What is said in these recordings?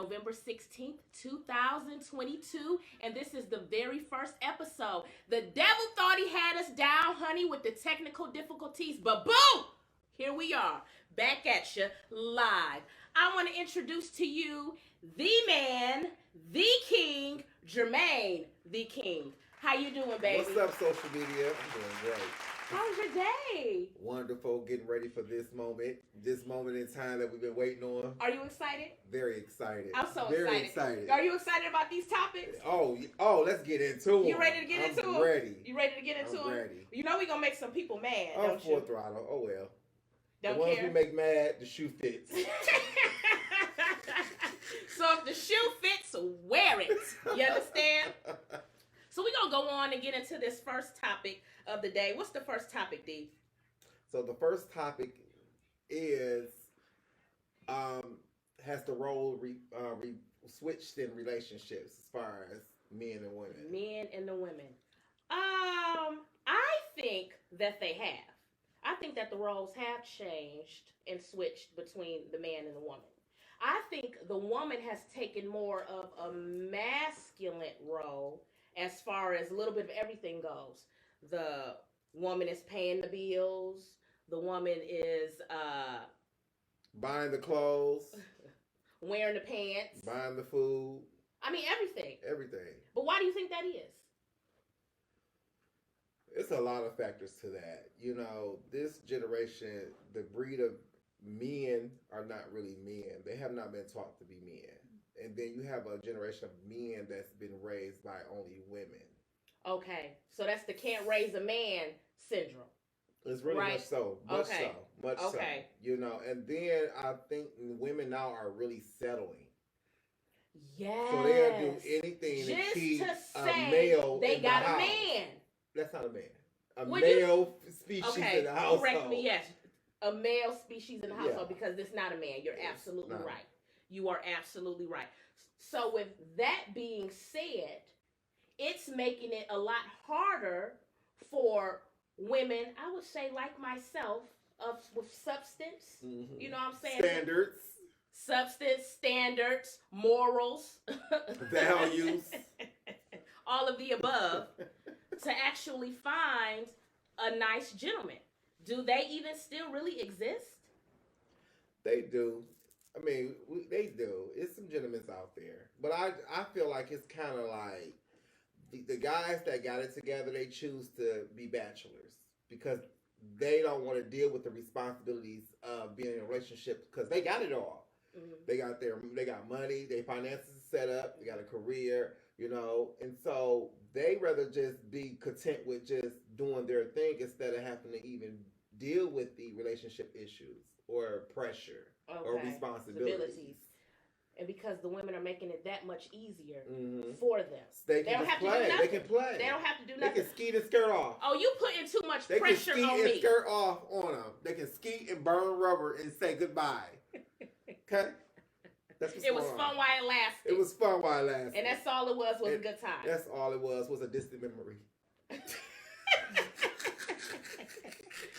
November 16th, 2022, and this is the very first episode. The devil thought he had us down, honey, with the technical difficulties, but boom! Here we are, back at you, live. I want to introduce to you the man, the king, Jermaine, the king. How you doing, baby? What's up, social media? I'm doing great. How's your day? Wonderful. Getting ready for this moment in time that we've been waiting on. Are you excited? Very excited. I'm so Very excited. Are you excited about these topics? Oh, let's get into them. You ready to get into them? I'm ready. You ready to get into them? Ready. You know we're going to make some people mad, I'm don't full you? throttle. Oh, well. Don't the ones care? we make mad, the shoe fits. So if the shoe fits, wear it. You understand? So we're going to go on and get into this first topic of the day. What's the first topic, D? So the first topic is, has the role switched in relationships as far as men and women? Men and the women. I think that they have. I think that the roles have changed and switched between the man and the woman. I think the woman has taken more of a masculine role as far as a little bit of everything goes. The woman is paying the bills. The woman is buying the clothes, wearing the pants, buying the food. I mean, everything. Everything. But why do you think that is? It's a lot of factors to that. You know, this generation, the breed of men are not really men. They have not been taught to be men. And then you have a generation of men that's been raised by only women. Okay. So that's the can't raise a man syndrome. It's really right. Much so. Much so. You know, and then I think women now are really settling. Yes. So they'll do anything just to keep a male they in got the a house. man. That's not a man. A Would male species okay, in the household. correct me, yes. A male species in the household because it's not a man. You're absolutely no. right. You are absolutely right. So with that being said, it's making it a lot harder for women, I would say like myself, with substance. Mm-hmm. You know what I'm saying? Standards. Substance, standards, morals. Values. All of the above. To actually find a nice gentleman. Do they even still really exist? They do. I mean, they do. It's some gentlemen out there. But I feel like it's kind of like the guys that got it together, they choose to be bachelors because they don't want to deal with the responsibilities of being in a relationship because they got it all. Mm-hmm. They got money, their finances set up, they got a career, you know, and so they rather just be content with just doing their thing instead of having to even deal with the relationship issues or pressure or responsibilities. And because the women are making it that much easier mm-hmm. for them. They don't have to do nothing. They can play. They don't have to do nothing. They can skeet and skirt off. Oh, you putting too much pressure on me. They can skeet and skirt off on them. They can skeet and burn rubber and say goodbye. Okay? It was fun while it lasted. It was fun while it lasted. And that's all it was a good time. That's all it was a distant memory.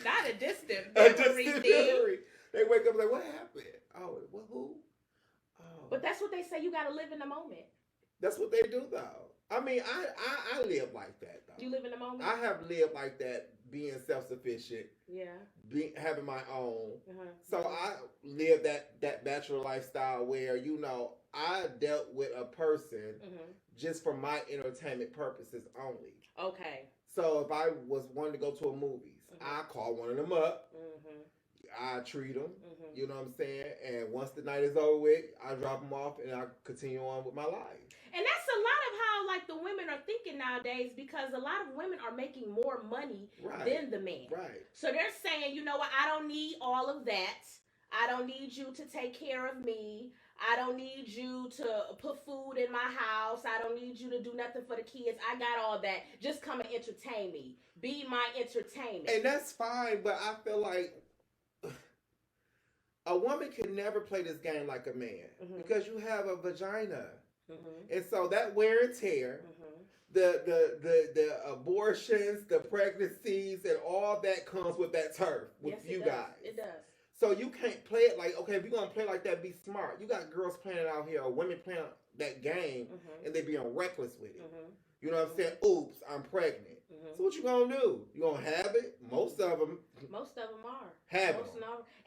Not a distant memory. They wake up like, what happened? Oh, who? Oh. But that's what they say. You got to live in the moment. That's what they do, though. I mean, I live like that, though. You live in the moment? I have lived like that, being self-sufficient. Yeah. Having my own. Uh-huh. So I live that bachelor lifestyle where, you know, I dealt with a person just for my entertainment purposes only. Okay. So if I was wanting to go to a movies, I call one of them up. I treat them. You know what I'm saying? And once the night is over with, I drop them off and I continue on with my life. And that's a lot of how like the women are thinking nowadays because a lot of women are making more money than the man. Right. So they're saying, you know what, I don't need all of that. I don't need you to take care of me. I don't need you to put food in my house. I don't need you to do nothing for the kids. I got all that. Just come and entertain me. Be my entertainment. And that's fine, but I feel like a woman can never play this game like a man because you have a vagina. And so that wear and tear, the abortions, the pregnancies, and all that comes with that turf with you guys. It does. So you can't play it like, okay, if you're gonna play like that, be smart. You got girls playing it out here or women playing that game and they being reckless with it. You know what I'm saying? Oops, I'm pregnant. So what you gonna do? You gonna have it? Most of them are have it.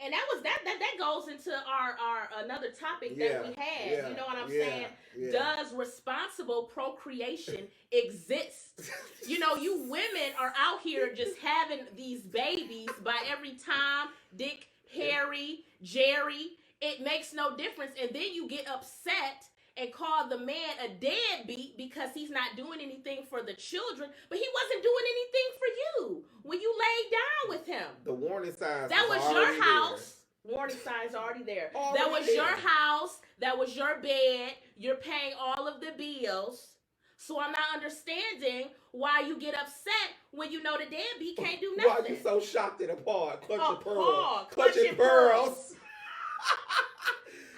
And that goes into our another topic that we had. You know what I'm saying? Yeah. Does responsible procreation exist? You know, you women are out here just having these babies by every time Dick, Harry, Jerry. It makes no difference, and then you get upset and call the man a deadbeat because he's not doing anything for the children, but he wasn't doing anything for you when you laid down with him. The warning signs. That was your house. There. Warning signs already there. That was your house. That was your bed. You're paying all of the bills. So I'm not understanding why you get upset when you know the deadbeat can't do nothing. Why you so shocked and appalled? Clutching pearls.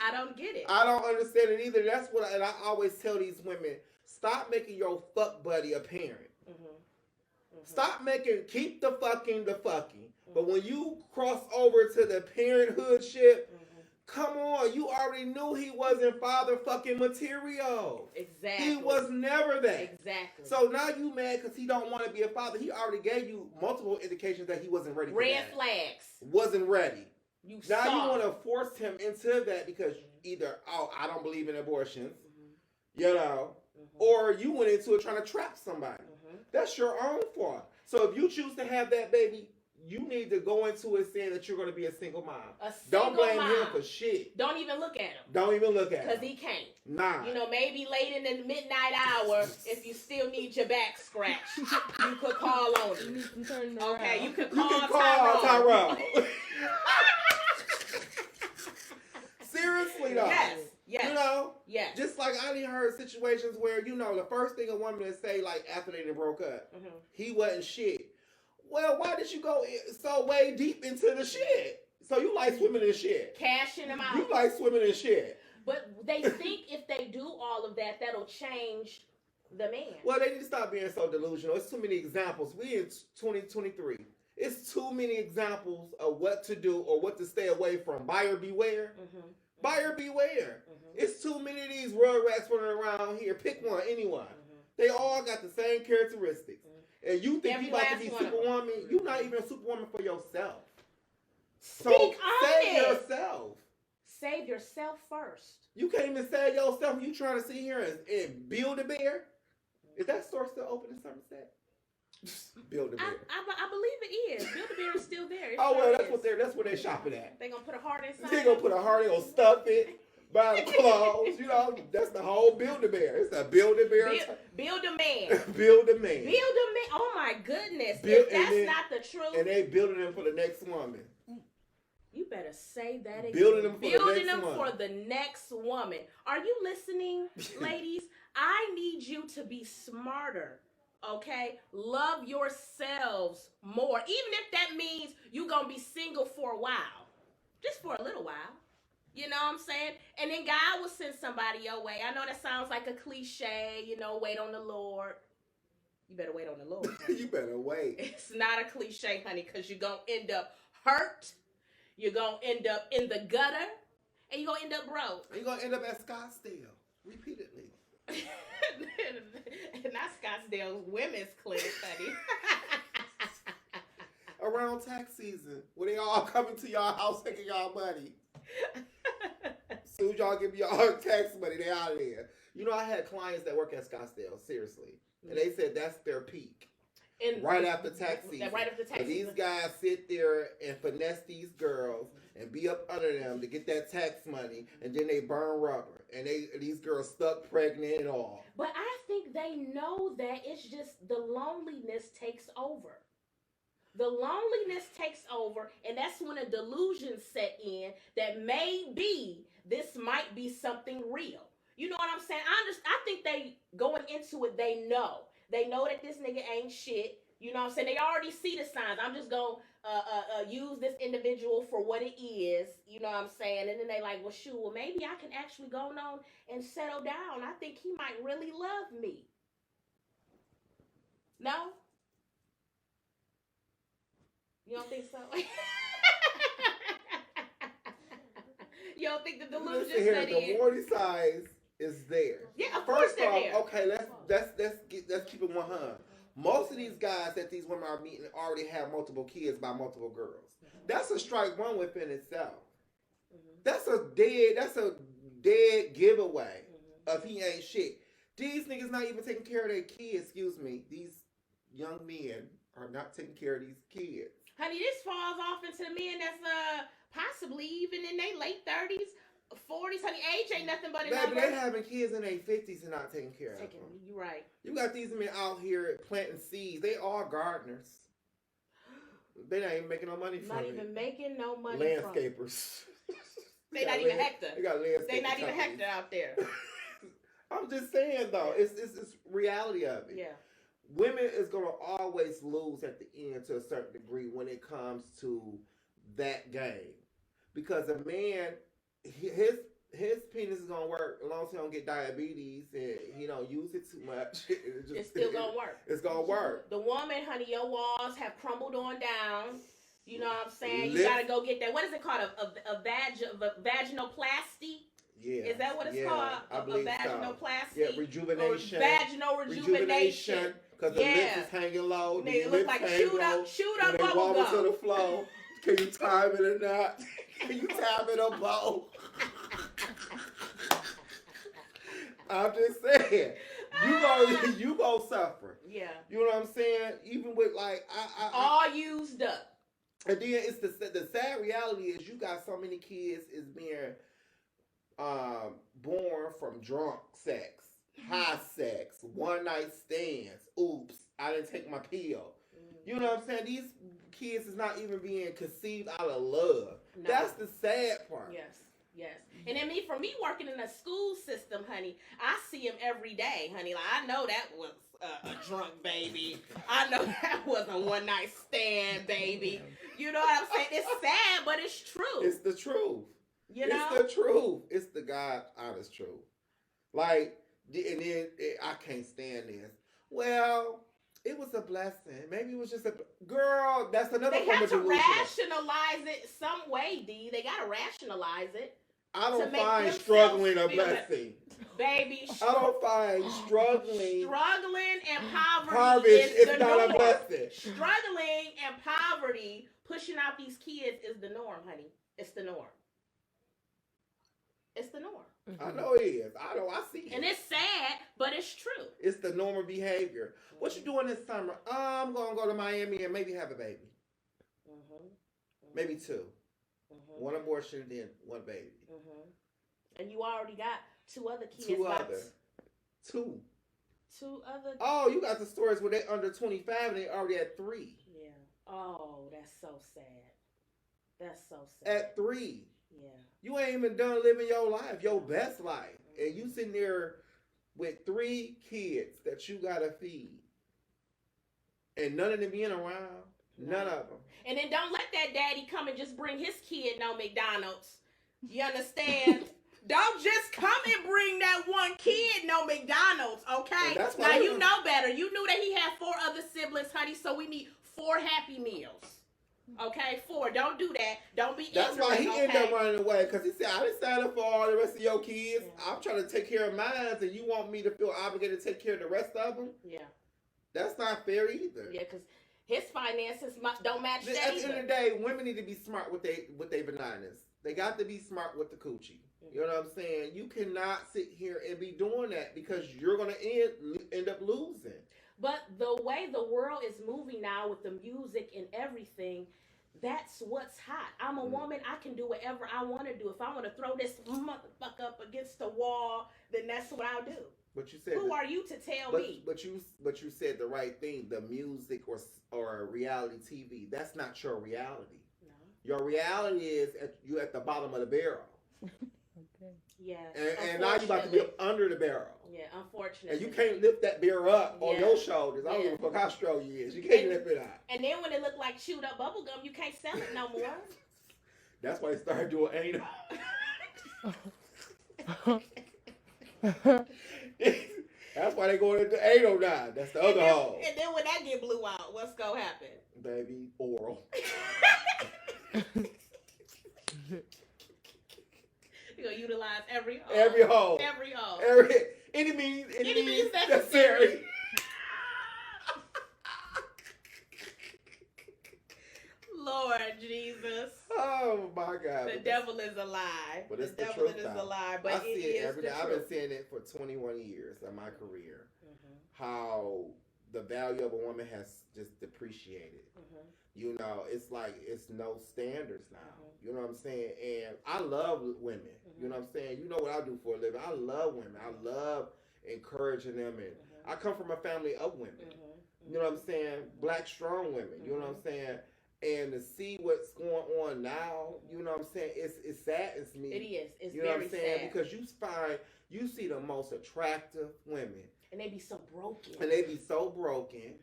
I don't get it. I don't understand it either. That's what I always tell these women. Stop making your fuck buddy a parent. Stop keep the fucking. But when you cross over to the parenthood shit, come on, you already knew he wasn't father fucking material. Exactly. He was never that. Exactly. So now you mad because he don't want to be a father. He already gave you multiple indications that he wasn't ready for that. Red flags. Wasn't ready. You want to force him into that because either, I don't believe in abortions, you know, or you went into it trying to trap somebody. That's your own fault. So if you choose to have that baby, you need to go into it saying that you're going to be a single mom. Don't blame him for shit. Don't even look at him. Because he can't. Nah. You know, maybe late in the midnight hour, if you still need your back scratched, you could call on him. Okay, you could call Tyrone. Seriously though. Yes. You know? Yes. Just like I done heard situations where, you know, the first thing a woman would say, like after they broke up, he wasn't shit. Well, why did you go so way deep into the shit? So you like swimming in shit. Cashing them out. You like swimming in shit. But they think if they do all of that, that'll change the man. Well, they need to stop being so delusional. It's too many examples. We in 2023. It's too many examples of what to do or what to stay away from. Buyer beware. Buyer beware. It's too many of these rug rats running around here. Pick one, anyone. They all got the same characteristics. And you think you about to be superwoman? You're not even a superwoman for yourself. So save yourself. Save yourself first. You can't even save yourself. You trying to sit here and build a bear? Is that store still open in Somerset? Build a bear. I believe it is. Build a bear is still there. That's where they're shopping at. They gonna put a heart inside. They gonna put a heart. They gonna stuff it. Buy the clothes. You know, that's the whole build a bear. It's a build a bear. Build a man. Build a man. Build a man. Oh my goodness! If that's not the truth. And they building them for the next woman. You better say that again. Building them for the next woman. Are you listening, ladies? I need you to be smarter. Okay? Love yourselves more. Even if that means you're going to be single for a while. Just for a little while. You know what I'm saying? And then God will send somebody your way. I know that sounds like a cliche, you know, wait on the Lord. You better wait on the Lord. You better wait. It's not a cliche, honey, because you're going to end up hurt. You're going to end up in the gutter. And you're going to end up broke. You're going to end up at Scottsdale. Repeatedly. Not Scottsdale Women's Clinic, honey. Around tax season, when they all coming to y'all house taking y'all money. As soon as y'all give me y'all tax money, they out of there. You know, I had clients that work at Scottsdale, seriously. And they said that's their peak. Right after tax season. And these guys sit there and finesse these girls and be up under them to get that tax money, and then they burn rubber. And these girls stuck pregnant and all. But I think they know that it's just the loneliness takes over. The loneliness takes over, and that's when a delusion set in that maybe this might be something real. You know what I'm saying? I think they going into it, they know. They know that this nigga ain't shit. You know what I'm saying? They already see the signs. I'm just going to use this individual for what it is. You know what I'm saying? And then they like, well, shoot, well, maybe I can actually go on and settle down. I think he might really love me. No? You don't think so? You don't think the delusion Listen here, set the in? warning signs is there. Yeah, of course First they're off, there. okay, let's keep it 100. Most of these guys that these women are meeting already have multiple kids by multiple girls. That's a strike one within itself. That's a dead giveaway of he ain't shit. These niggas not even taking care of their kids. Excuse me. These young men are not taking care of these kids. Honey, this falls off into the men that's possibly even in their late 30s, 40s. Honey, age ain't nothing but a Baby, number. they having kids in their 50s and not taking care of them. You right. You got these men out here planting seeds. They are gardeners. They not even making no money from it. Not even making no money. Landscapers. They not even Hector. They got landscapers. They not even Hector out there. I'm just saying though, it's reality of it. Yeah. Women is gonna always lose at the end to a certain degree when it comes to that game, because a man, his penis is gonna work as long as he don't get diabetes and he don't use it too much. It's still gonna work. It's gonna work. The woman, honey, your walls have crumbled on down. You know what I'm saying? You Lift. gotta go get that. What is it called? A vaginoplasty? Yeah. Is that what it's called? I believe a vaginoplasty? So. Yeah, rejuvenation. Or vaginal rejuvenation. Because the lips is hanging low. They look like shoot up bubble gum. To the flow. Can you time it or not? Can you time it or bow? I'm just saying. You go suffer. Yeah. You know what I'm saying? Even with like all used up. And then it's the sad reality is you got so many kids is being born from drunk sex, high sex, one night stands. Oops, I didn't take my pill. You know what I'm saying? These kids is not even being conceived out of love. No. That's the sad part. Yes. And then for me working in a school system, honey, I see him every day, honey. Like, I know that was a drunk baby. I know that was a one night stand baby. You know what I'm saying? It's sad, but it's true. It's the truth. You know? It's the truth. It's the God honest truth. Like, and then I can't stand this. Well, it was a blessing. Maybe it was just a girl. That's another. They have to rationalize it some way, D. They gotta rationalize it. I don't find struggling a blessing, baby. I don't find struggling and poverty is the not norm. A blessing. Struggling and poverty, pushing out these kids is the norm, honey. It's the norm. It's the norm. I know it is. I see it. And it's sad, but it's true. It's the normal behavior. What you doing this summer? I'm going to go to Miami and maybe have a baby. Maybe two. One abortion, then one baby. And you already got two other kids. Two other. Two other. Oh, you got the stories where they under 25 and they already at 3. Yeah. Oh, that's so sad. That's so sad. At 3. Yeah. You ain't even done living your life, your best life. And you sitting there with 3 kids that you got to feed. And none of them being around. None of them. And then don't let that daddy come and just bring his kid no McDonald's. You understand? Don't just come and bring that one kid no McDonald's, okay? Now you know better. You knew that he had 4 other siblings, honey, so we need 4 Happy Meals. Okay, 4. Don't do that. Don't be ignorant. That's why he ended up running away, because he said, I didn't sign up for all the rest of your kids. Yeah. I'm trying to take care of mine, and you want me to feel obligated to take care of the rest of them? Yeah. That's not fair either. Yeah, because his finances don't match that At the end of the day, women need to be smart with their vaginas. They got to be smart with the coochie. You know what I'm saying? You cannot sit here and be doing that because you're going to end up losing. But the way the world is moving now with the music and everything, that's what's hot. I'm a woman. I can do whatever I want to do. If I want to throw this motherfucker up against the wall, then that's what I'll do. But you said who are you to tell me? But you said the right thing. The music or reality TV. That's not your reality. No. Your reality is you at the bottom of the barrel. Okay. Yeah. And now you about to be up under the barrel. Yeah, unfortunately. And you can't lift that barrel up on your shoulders. I don't give a fuck how strong you is. You can't lift it out. And then when it look like chewed up bubble gum, you can't sell it no more. That's why they started doing anal. That's why they going into anal now. That's the other hole. And then when that get blew out, what's gonna happen? Baby, oral. You gonna utilize every hole. Every hole. Every hole. Any means necessary. necessary. Lord Jesus. Oh my God. The devil is a lie. But it's the the devil truth, is though. a lie. But I see it every day. The I've truth. been seeing it for 21 years of my career. How the value of a woman has just depreciated. You know, it's like it's no standards now. You know what I'm saying? And I love women. You know what I'm saying? You know what I do for a living. I love women. I love encouraging them. And I come from a family of women. You know what I'm saying? Black strong women. You know what I'm saying? And to see what's going on now, you know what I'm saying? It saddens me. It is. It's you know very what I'm saying? sad. Because you see the most attractive women. And they be so broken.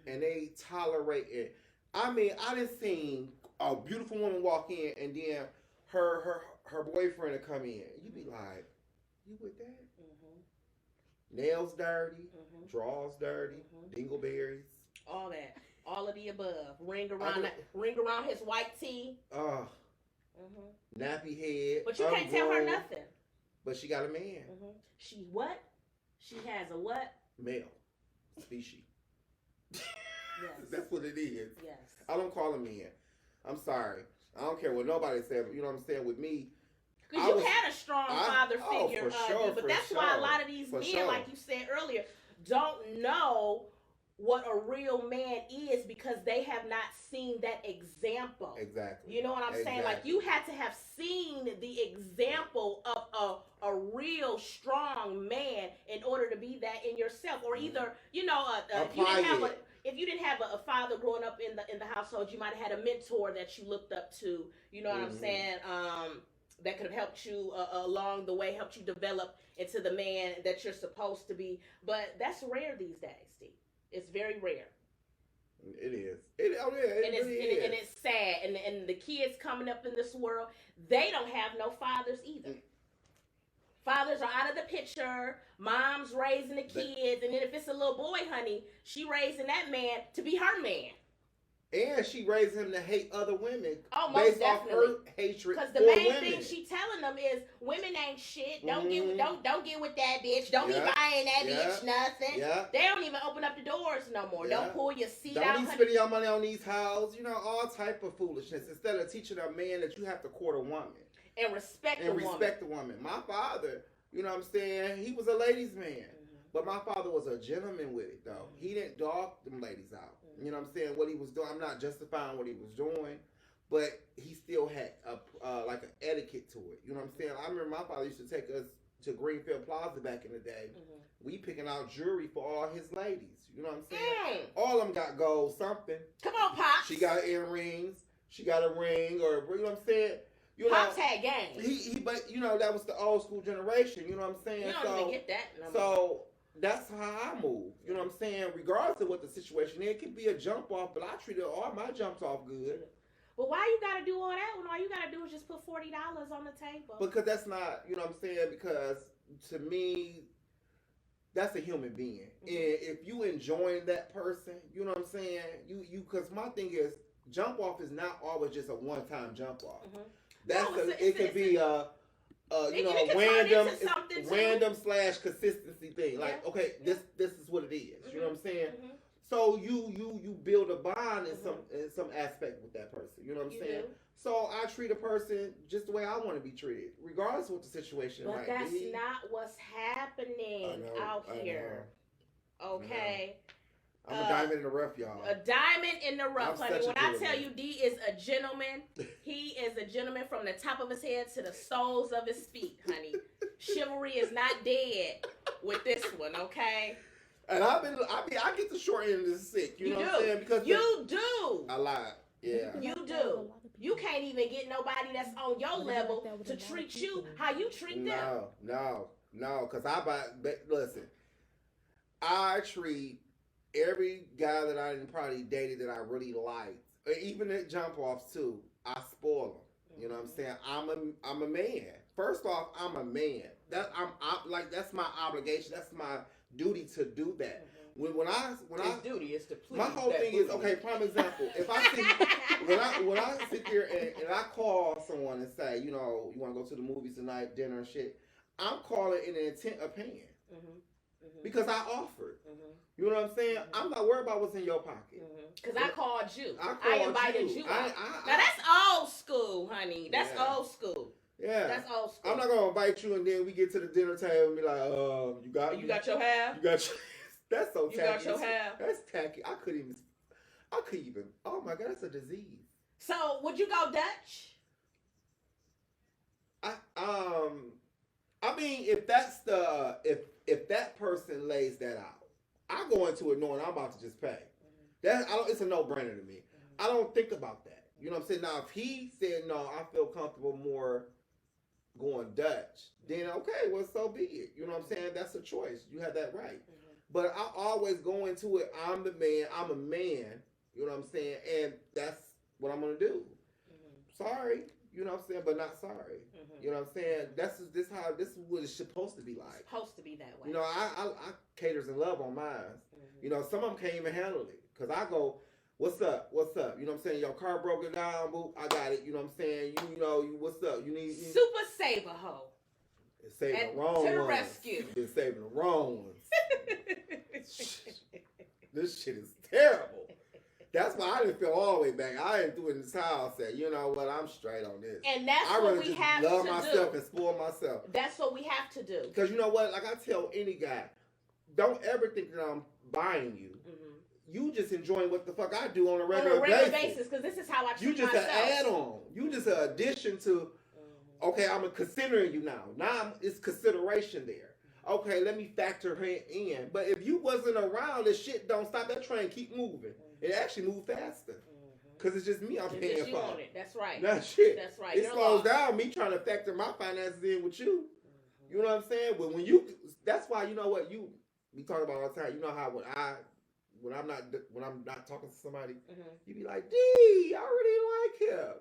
And they tolerate it. I mean, I done seen a beautiful woman walk in and then her boyfriend will come in. You be like, you with that? Nails dirty, drawers dirty, dingleberries. All that. All of the above. Ring around his white tee. Nappy head. But you can't tell her nothing. But she got a man. She what? She has a what? Male species. Yes. That's what it is. Yes. I don't call him men. I'm sorry. I don't care what nobody said, but you know what I'm saying? With me, because you had a strong father figure, for sure, but that's why a lot of these men, like you said earlier, don't know what a real man is because they have not seen that example. Exactly. You know what I'm saying? Like you had to have seen the example of a real strong man in order to be that in yourself, or either if you didn't have a father growing up in the household, you might have had a mentor that you looked up to. You know what I'm saying? That could have helped you along the way, helped you develop into the man that you're supposed to be. But that's rare these days, Steve. It's very rare. It is. It really is. And it's sad. And the kids coming up in this world, they don't have no fathers either. Fathers are out of the picture. Mom's raising the kids. And then if it's a little boy, honey, she raising that man to be her man. And she raised him to hate other women based off her hatred because the main thing she telling them is women ain't shit. Don't get with that bitch. Don't be buying that bitch nothing. They don't even open up the doors no more. Don't pull your seat out. Don't be spending your money on these houses. You know, all type of foolishness. Instead of teaching a man that you have to court a woman and respect the woman. My father, you know what I'm saying, he was a ladies' man. But my father was a gentleman with it, though. He didn't dog them ladies out. You know what I'm saying? What he was doing, I'm not justifying what he was doing, but he still had like an etiquette to it. You know what I'm saying? I remember my father used to take us to Greenfield Plaza back in the day. We picking out jewelry for all his ladies. You know what I'm saying? All of them got gold something. Come on, Pops. She got earrings. She got a ring, or you know what I'm saying? Pops had game. But you know that was the old school generation. You know what I'm saying? You don't even get that no more. So that's how I move. You know what I'm saying? Regardless of what the situation is, it could be a jump off, but I treated all my jumps off good. Well, why you gotta do all that when all you gotta do is just put $40 on the table? Because that's not, you know what I'm saying? Because to me, that's a human being. And if you enjoying that person, you know what I'm saying? Because my thing is, jump off is not always just a one-time jump off. It could be a random / consistency thing. Like, okay, this is what it is. You know what I'm saying? So you build a bond in some aspect with that person. You know what I'm saying? Do. So I treat a person just the way I want to be treated, regardless of what the situation might be. But that's not what's happening out here. Okay. I'm a diamond in the rough, y'all. A diamond in the rough, honey. When I tell you D is a gentleman, he is a gentleman from the top of his head to the soles of his feet, honey. Chivalry is not dead with this one, okay? And I get the short end of the stick. You know what I'm saying? Because you do. I lied. Yeah. You do. You can't even get nobody that's on your level to treat you how you treat them. No. Because listen, I treat every guy that I probably dated that I really liked, or even at jump offs too, I spoil them. You know what I'm saying? I'm a man. First off, I'm a man. like that's my obligation. That's my duty to do that. When His duty is to please. My whole thing is okay. Prime example. If I see when I sit there and I call someone and say, you know, you want to go to the movies tonight, dinner and shit, I'm calling in an intent of paying because I offered. You know what I'm saying? I'm not worried about what's in your pocket. Because I called you. I invited you. Now that's old school, honey. That's old school. Yeah, that's old school. I'm not gonna invite you and then we get to the dinner table and be like, you got your half. You got your. That's so tacky. You got your half. That's tacky. I could even. Oh my God, that's a disease. So would you go Dutch? I mean, if that's the if that person lays that out, I go into it knowing I'm about to just pay. It's a no-brainer to me. I don't think about that. You know what I'm saying? Now, if he said no, I feel comfortable more going Dutch, then okay, well, so be it. You know what I'm saying? That's a choice. You have that right. But I always go into it, I'm the man, I'm a man, you know what I'm saying? And that's what I'm going to do. Sorry, you know what I'm saying? But not sorry. You know what I'm saying? This is what it's supposed to be like. It's supposed to be that way. You know, I caters and love on mine. You know, some of them can't even handle it. Because I go, what's up? What's up? You know what I'm saying? Your car broken down, boo. I got it. You know what I'm saying? You know, what's up? You need Super Saver Ho. It's saving the wrong ones. To the rescue. It's saving the wrong ones. This shit is terrible. That's why I didn't feel all the way back. I didn't do it in the towel. I said, you know what? I'm straight on this. And that's what we have to do. Love myself and spoil myself. That's what we have to do. Because you know what? Like I tell any guy, don't ever think that I'm buying you. You just enjoying what the fuck I do on a regular basis. Because this is how I treat myself. You just myself. An add-on. You just an addition to. Okay, I'm considering you now. Now it's consideration there. Okay, let me factor her in. But if you wasn't around, this shit don't stop. That train keep moving. It actually move faster. Because it's just me I'm paying for. On it. That's right. That's shit. That's right. It slows down me trying to factor my finances in with you. You know what I'm saying? But when you, that's why you know what we talk about all the time. You know how when I'm not talking to somebody, you be like, D, I really like him.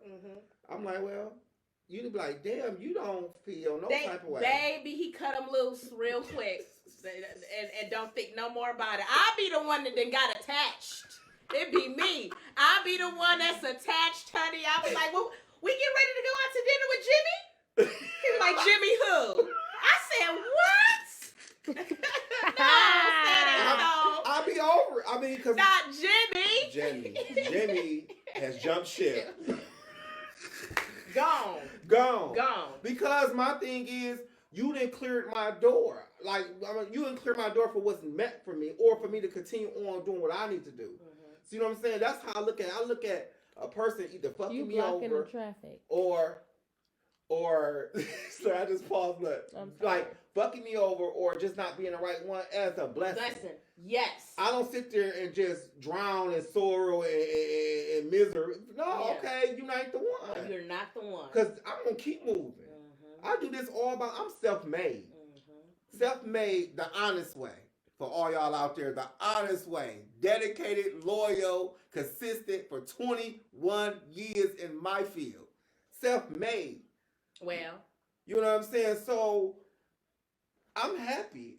I'm like, well, you'd be like, damn, you don't feel no type of way. Baby, he cut him loose real quick. and don't think no more about it. I'll be the one that then got attached. It be me. I'll be the one that's attached, honey. I'll be like, well, we get ready to go out to dinner with Jimmy? He be like, Jimmy who? I said, what? No. I'll be over it. I mean, because not Jimmy. Jimmy has jumped ship. Gone. Because my thing is, you didn't clear my door. Like, you didn't clear my door for what's meant for me, or for me to continue on doing what I need to do. So you know what I'm saying? That's how I look at it. I look at a person either fucking me over, the traffic, or so I just paused, but like fucking me over, or just not being the right one as a blessing. Yes. I don't sit there and just drown in sorrow and misery. No, okay, you're not the one. You're not the one. Because I'm gonna keep moving. I do this all about. I'm self-made. Self-made the honest way. For all y'all out there, the honest way. Dedicated, loyal, consistent for 21 years in my field. Self-made. Well. You know what I'm saying? So, I'm happy.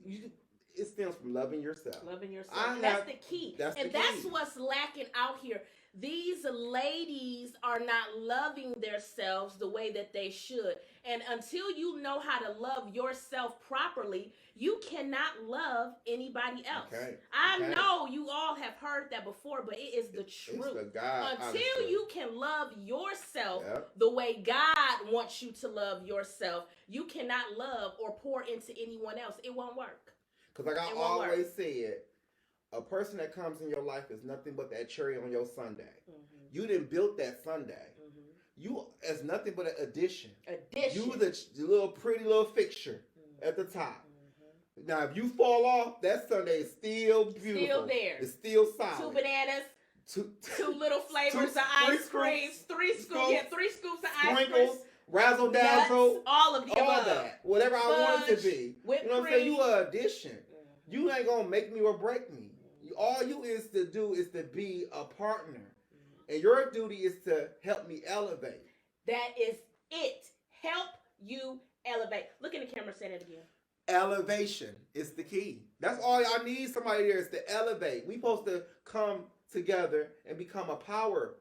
It stems from loving yourself. That's the key. That's what's lacking out here. These ladies are not loving themselves the way that they should. And until you know how to love yourself properly, you cannot love anybody else. I know you all have heard that before, but it is the truth. Until you can love yourself the way God wants you to love yourself, you cannot love or pour into anyone else. It won't work. Because like I always said, a person that comes in your life is nothing but that cherry on your sundae. You didn't build that sundae. You as nothing but an addition. You the little pretty little fixture at the top. Now, if you fall off, that sundae is still beautiful. Still there. It's still solid. 2 bananas. Two little flavors of ice cream. 3 scoops of ice cream. Razzle dazzle. All of the above. That. Whatever I want it to be. You know what I'm saying? You an addition. You ain't gonna make me or break me. All you is to do is to be a partner. And your duty is to help me elevate. That is it. Help you Elevate. Look in the camera. Say that again. Elevation is the key. That's all I need somebody there is to elevate. We supposed to come together and become a powerhouse.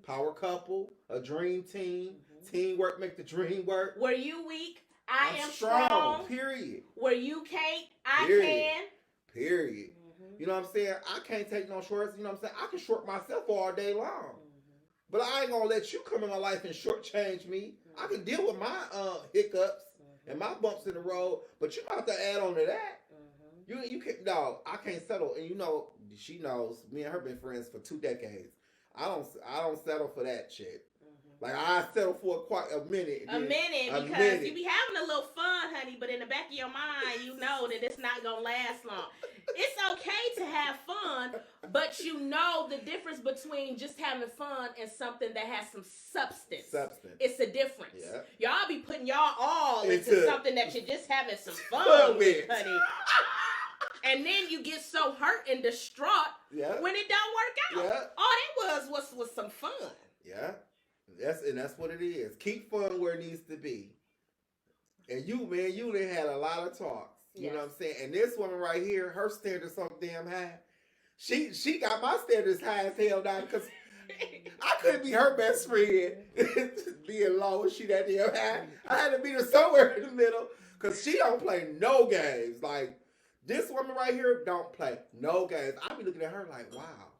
Power couple, a dream team. Teamwork make the dream work. Were you weak? I am strong. Period. Where you can't, I can. Period. You know what I'm saying? I can't take no shorts. You know what I'm saying? I can short myself all day long. But I ain't gonna let you come in my life and shortchange me. I can deal with my hiccups and my bumps in the road, but you have to add on to that. You can no, I can't settle. And you know, she knows me and her been friends for 2 decades. I don't settle for that shit. Like I settle for quite a minute. Because you be having a little fun, honey, but in the back of your mind, you know that it's not gonna last long. It's okay to have fun, but you know the difference between just having fun and something that has some substance. It's a difference. Yeah. Y'all be putting y'all all into something that you're just having some fun with, honey. And then you get so hurt and distraught when it don't work out. Yeah. All that was some fun. Yeah. That's what it is. Keep fun where it needs to be. And you, man, you done had a lot of talks. You know what I'm saying? And this woman right here, her standards so damn high. She got my standards high as hell now because I couldn't be her best friend being low. She that damn high. I had to be her somewhere in the middle because she don't play no games. Like this woman right here don't play no games. I be looking at her like, wow.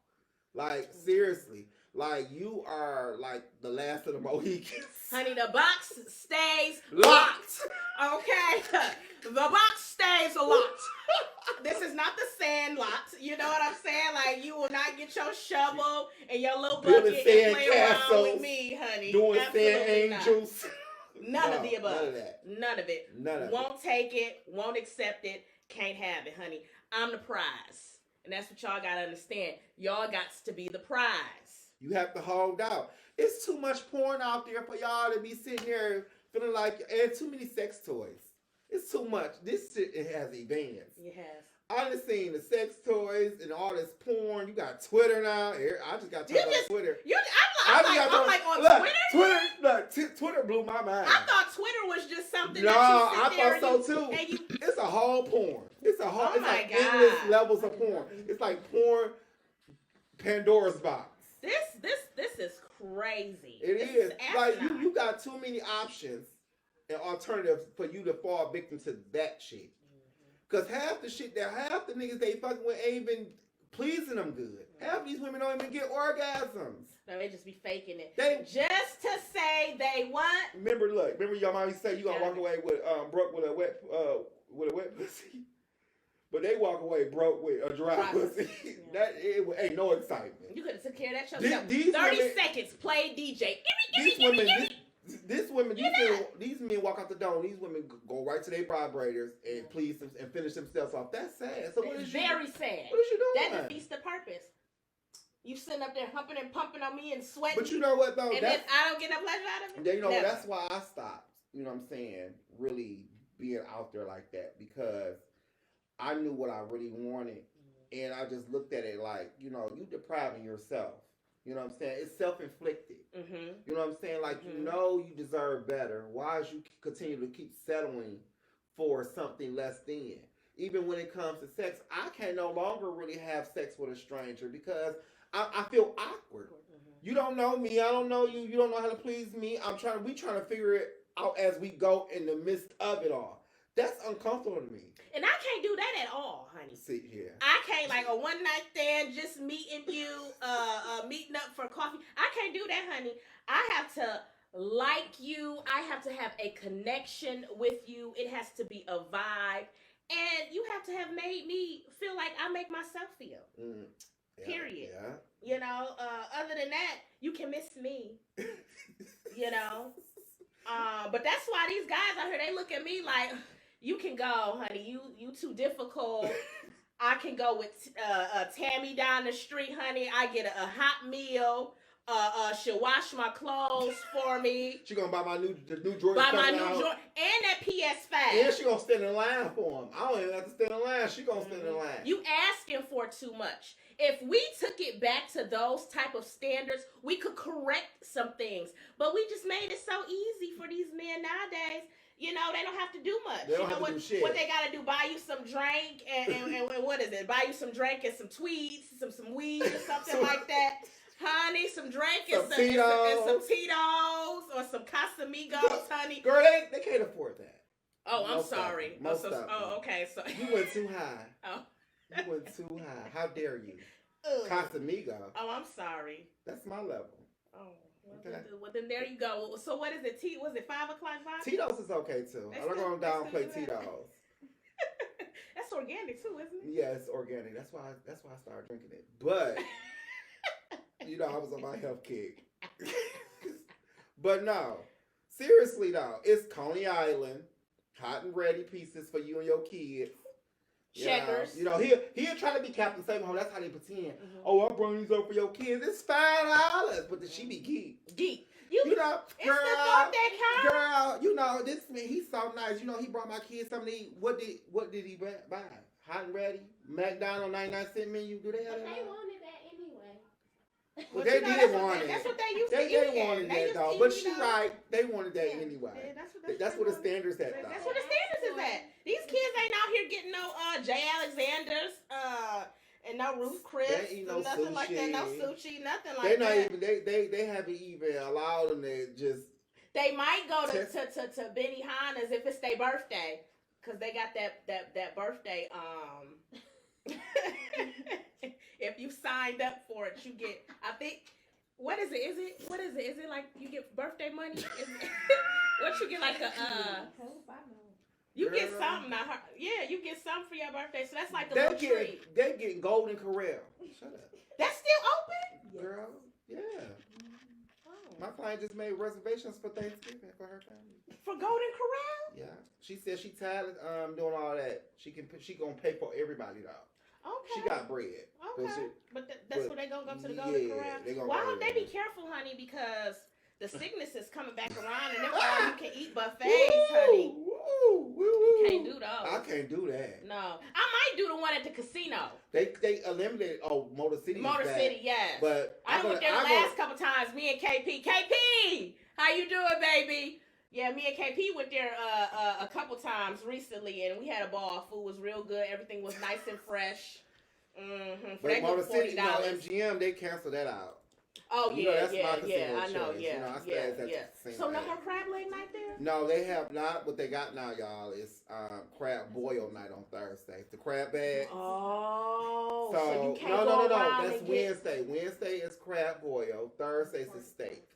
Like seriously. Like, you are, like, the last of the Mohicans. Honey, the box stays locked. Okay? The box stays locked. This is not the sand locked. You know what I'm saying? Like, you will not get your shovel and your little bucket and play around with me, honey. Doing sand angels. None of the above. None of that. None of it. Won't take it. Won't accept it. Can't have it, honey. I'm the prize. And that's what y'all got to understand. Y'all got to be the prize. You have to hold out. It's too much porn out there for y'all to be sitting there feeling like, and too many sex toys. It's too much. This shit, it has events. It has. I done seen the sex toys and all this porn. You got Twitter now. I just got to talk about Twitter. I'm like on Twitter? Twitter blew my mind. I thought Twitter was just something that you sit I thought so too. It's a whole porn. It's a whole, it's like endless levels of porn. It's like porn Pandora's box. This is crazy. It is. Like you got too many options and alternatives for you to fall victim to that shit. Cause half the niggas they fucking with ain't even pleasing them good. Half these women don't even get orgasms. No, they just be faking it. Just to say they want. Remember your mom used to say you gonna walk away with broke with a wet pussy. But they walk away broke with a dry pussy. That ain't no excitement. You could have took care of that yourself. 30 seconds, play DJ. These men walk out the door. These women go right to their vibrators and please them and finish themselves off. That's sad. So it's very sad. What is you doing? That defeats the purpose. You sitting up there humping and pumping on me and sweating. But you know what though? And then I don't get no pleasure out of it. Then you know that's why I stopped. You know what I'm saying? Really being out there like that because I knew what I really wanted, and I just looked at it like, you know, you depriving yourself. You know what I'm saying? It's self-inflicted. You know what I'm saying? Like, you know you deserve better. Why is you continue to keep settling for something less than? Even when it comes to sex, I can no longer really have sex with a stranger because I feel awkward. You don't know me. I don't know you. You don't know how to please me. We trying to figure it out as we go in the midst of it all. That's uncomfortable to me. And I can't do that at all, honey. See here. I can't like a one night stand, just meeting you, meeting up for coffee. I can't do that, honey. I have to like you. I have to have a connection with you. It has to be a vibe. And you have to have made me feel like I make myself feel. Period. Yeah. You know, other than that, you can miss me. You know? But that's why these guys out here, they look at me like, you can go, honey. You too difficult. I can go with Tammy down the street, honey. I get a hot meal She'll wash my clothes for me. She gonna buy the new Jordans. Buy my new Jordan and that PS5. And she gonna stand in line for them. I don't even have to stand in line. She gonna stand in line. You asking for too much. If we took it back to those type of standards, we could correct some things. But we just made it so easy for these men nowadays. You know, they don't have to do much. They don't you know have to do shit. What they gotta do? Buy you some drink and what is it? Buy you some drink and some tweeds, some weed or something like that. Honey, some drink and some Tito's or some Casamigos, honey. Girl, they can't afford that. Oh, I'm sorry. Okay. So you went too high. Oh, you went too high. How dare you? Casamigo. Oh, I'm sorry. That's my level. Oh. Well, then there you go. So what is it? Was it 5 o'clock vodka? Tito's is okay too. I'm not gonna downplay Tito's. That's organic too, isn't it? Yeah, it's organic. That's why I started drinking it. But you know, I was on my health kick. But no, seriously though, it's Coney Island, hot and ready pieces for you and your kids. Checkers. You know, he'll try to be Captain Save Home. That's how they pretend. Mm-hmm. Oh, I'm bringing these up for your kids. It's $5, but she be geek. You know, it's girl, the thought that counts. Girl, you know, this man, he's so nice. You know, he brought my kids something to eat. What did he buy? Hot and ready? McDonald's 99-cent menu. Do they have that? They wanted that anyway. Well, they did want it. That's what they used to eat. They wanted that, though. But she's right. They wanted that anyway. Yeah, that's what the standards at, though. That's what the standards is at. These kids ain't out here getting no J. Alexander's, and no Ruth Chris, no nothing sushi. like that, no sushi, nothing like They're not that. Even they haven't even allowed them to just. They might go to Benihana's if it's their birthday, cause they got that birthday. If you signed up for it, you get. I think. What is it? Is it like you get birthday money? What you get like a You get something. Yeah, you get something for your birthday. So that's like a little treat. They get Golden Corral. Shut up. That's still open? Girl, yeah. Oh. My client just made reservations for Thanksgiving for her family. For Golden Corral? Yeah. She said she tired of doing all that. She gonna pay for everybody though. Okay. She got bread. Okay. But that's where they gonna go to the Golden Corral. Well, I hope they be careful, honey, because the sickness is coming back around, and them all you can eat buffets, honey. You can't do those. I can't do that. No, I might do the one at the casino. They eliminated. Motor City. Motor City, yes. But I went there the last couple times. Me and KP. KP, how you doing, baby? Yeah, me and KP went there a couple times recently, and we had a ball. Food was real good. Everything was nice and fresh. Mm-hmm. But Motor City, MGM, they canceled that out. Oh, yeah, I know, yeah. So no more crab leg night there? No, they have not. What they got now, y'all, is crab boil night on Thursday. The crab bag. Oh, so you can't go around. That's Wednesday. Wednesday is crab boil. Thursday's is steak.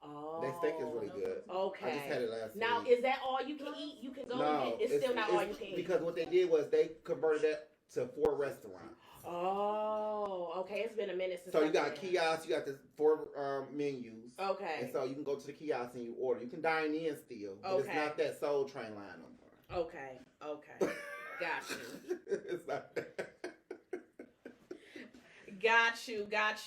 Oh, that steak is really good. Okay. I just had it last week. Now, is that all you can eat? You can go and it's still not all you can eat. Because what they did was they converted that to 4 restaurants. Oh, okay. It's been a minute since. So you got kiosks, you got the 4 menus. Okay. And so you can go to the kiosk and you order. You can dine in still, but it's not that Soul Train line no more. Okay. Got you. It's not that. Got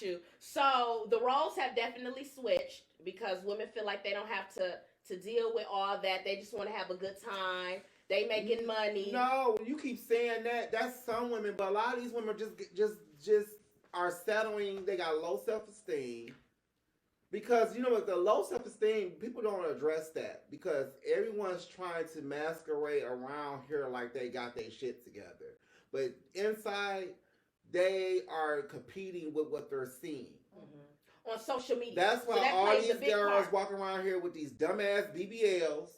you. So the roles have definitely switched because women feel like they don't have to deal with all that. They just want to have a good time. They making money. No, you keep saying that. That's some women, but a lot of these women just are settling. They got low self-esteem. Because, you know, with the low self-esteem, people don't address that. Because everyone's trying to masquerade around here like they got their shit together. But inside, they are competing with what they're seeing. Mm-hmm. On social media. That's why all these girls walking around here with these dumbass BBLs.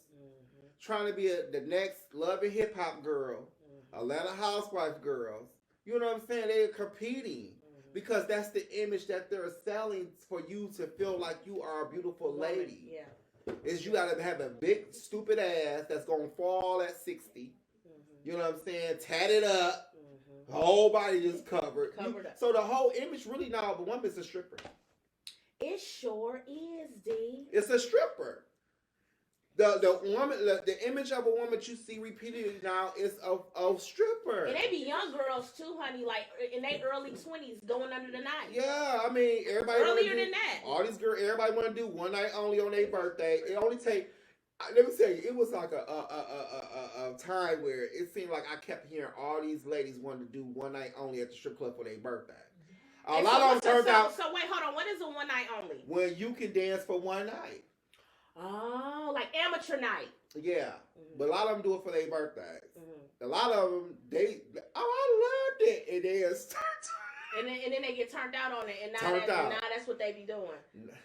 Trying to be the next Love and Hip Hop girl, Atlanta Housewife girls. You know what I'm saying? They're competing because that's the image that they're selling for you to feel like you are a beautiful lady. Yeah. Is you got to have a big stupid ass that's gonna fall at 60. You know what I'm saying? Tatted up, whole body just covered. Up. So the whole image really now, but one is a stripper. It sure is, D. It's a stripper. The woman, the image of a woman that you see repeatedly now is of stripper. And they be young girls too, honey, like in their early 20s, going under the knife. Yeah, I mean, everybody earlier than that. All these girls, everybody want to do one night only on their birthday. It only take. Let me tell you, it was like a time where it seemed like I kept hearing all these ladies wanting to do one night only at the strip club for their birthday. A lot of them turned out. So wait, hold on. What is a one night only? When you can dance for one night. Oh, like amateur night. Yeah, but a lot of them do it for their birthdays. A lot of them, I loved it, and they start. And then they get turned out on it, and now that's what they be doing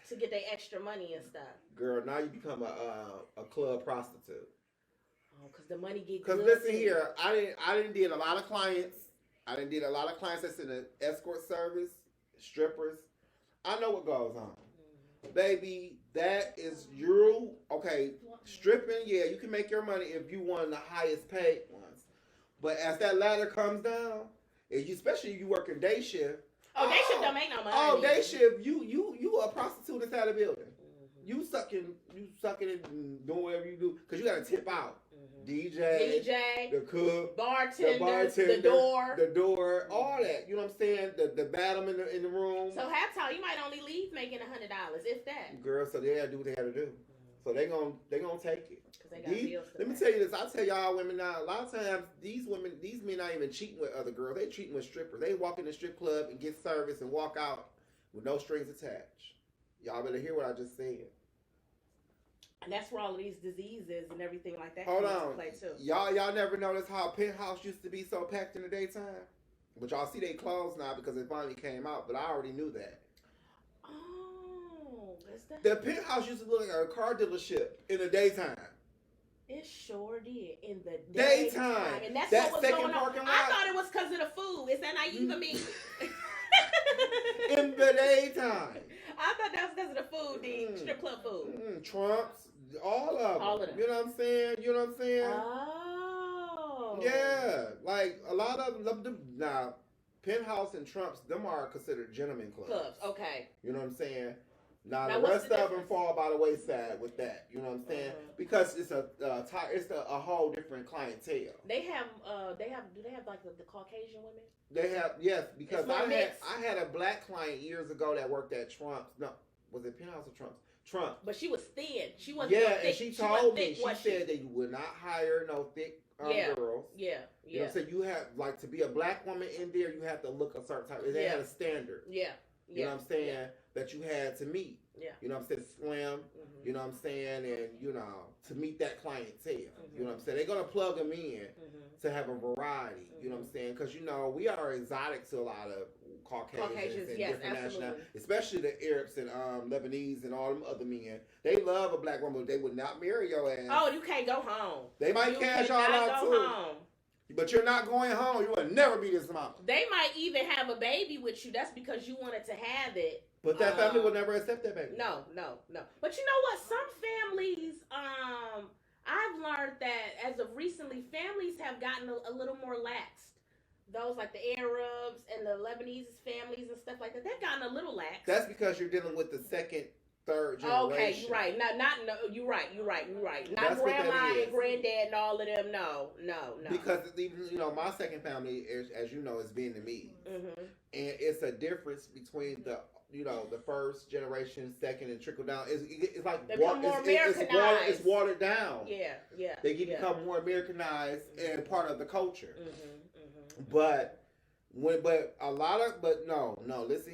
to get their extra money and stuff. Girl, now you become a club prostitute. Oh, because the money get good. Because listen here, I didn't did a lot of clients. I didn't did a lot of clients that's in the escort service, strippers. I know what goes on. Baby, that is you. Okay, stripping, yeah, you can make your money if you one of the highest paid ones. But as that ladder comes down, especially if you work in day shift. Oh, day shift don't make no money. Oh, day shift, you a prostitute inside the building. You sucking and doing whatever you do because you got to tip out. DJ, the cook, bartender, the door, all that. You know what I'm saying? The battle in the room. So half time you might only leave making $100, if that. Girl, so they gotta do what they gotta do. So they gonna take it. Cause they got bills. Let me tell you this. I tell y'all women now. A lot of times these men not even cheating with other girls. They cheating with strippers. They walk in the strip club and get service and walk out with no strings attached. Y'all better hear what I just said. And that's where all of these diseases and everything like that Hold comes on. into play too. Y'all never noticed how Penthouse used to be so packed in the daytime? But y'all see they closed now because it finally came out, but I already knew that. Oh, is that? The Penthouse used to look like a car dealership in the daytime. It sure did in the daytime. And that's that what was going on. lot, I thought it was because of the food. Is that naive of me? In the daytime. I thought that was because of the food, the strip club food. Trumps, all of them. You know what I'm saying? Oh. Yeah. Like, a lot of them, now, Penthouse and Trumps, them are considered gentlemen clubs. Okay. You know what I'm saying? Now the rest of them fall by the wayside with that. You know what I'm saying? Because it's a whole different clientele. Do they have like the Caucasian women? They have, yes, because I had a black client years ago that worked at Trump's. No, was it Penthouse or Trump's? Trump. But she was thin. She wasn't thick. And she told me, she said that you would not hire no thick girls. Yeah. You know what I'm saying? You have, like, to be a black woman in there, you have to look a certain type. They had a standard. Yeah. You know what I'm saying? That you had to meet. Yeah. You know what I'm saying? Slim. You know what I'm saying? And, you know, to meet that clientele. You know what I'm saying? They're going to plug them in to have a variety. You know what I'm saying? Because, you know, we are exotic to a lot of Caucasians and different nationalities. Especially the Arabs and Lebanese and all them other men. They love a black woman, but they would not marry your ass. Oh, you can't go home. They might cash y'all out too. Home. But you're not going home. You will never be this mama. They might even have a baby with you. That's because you wanted to have it. But that family will never accept that baby. No. But you know what? Some families, I've learned that as of recently, families have gotten a little more lax. Those like the Arabs and the Lebanese families and stuff like that, they've gotten a little lax. That's because you're dealing with the second, third generation. Okay, you're right. You're right. Not That's grandma and granddad and all of them. No. Because even, you know, my second family, as you know, is Vietnamese, and it's a difference between the, you know, the first generation, second, and trickle down. It's like it's watered down. Yeah. They become more Americanized and part of the culture. But listen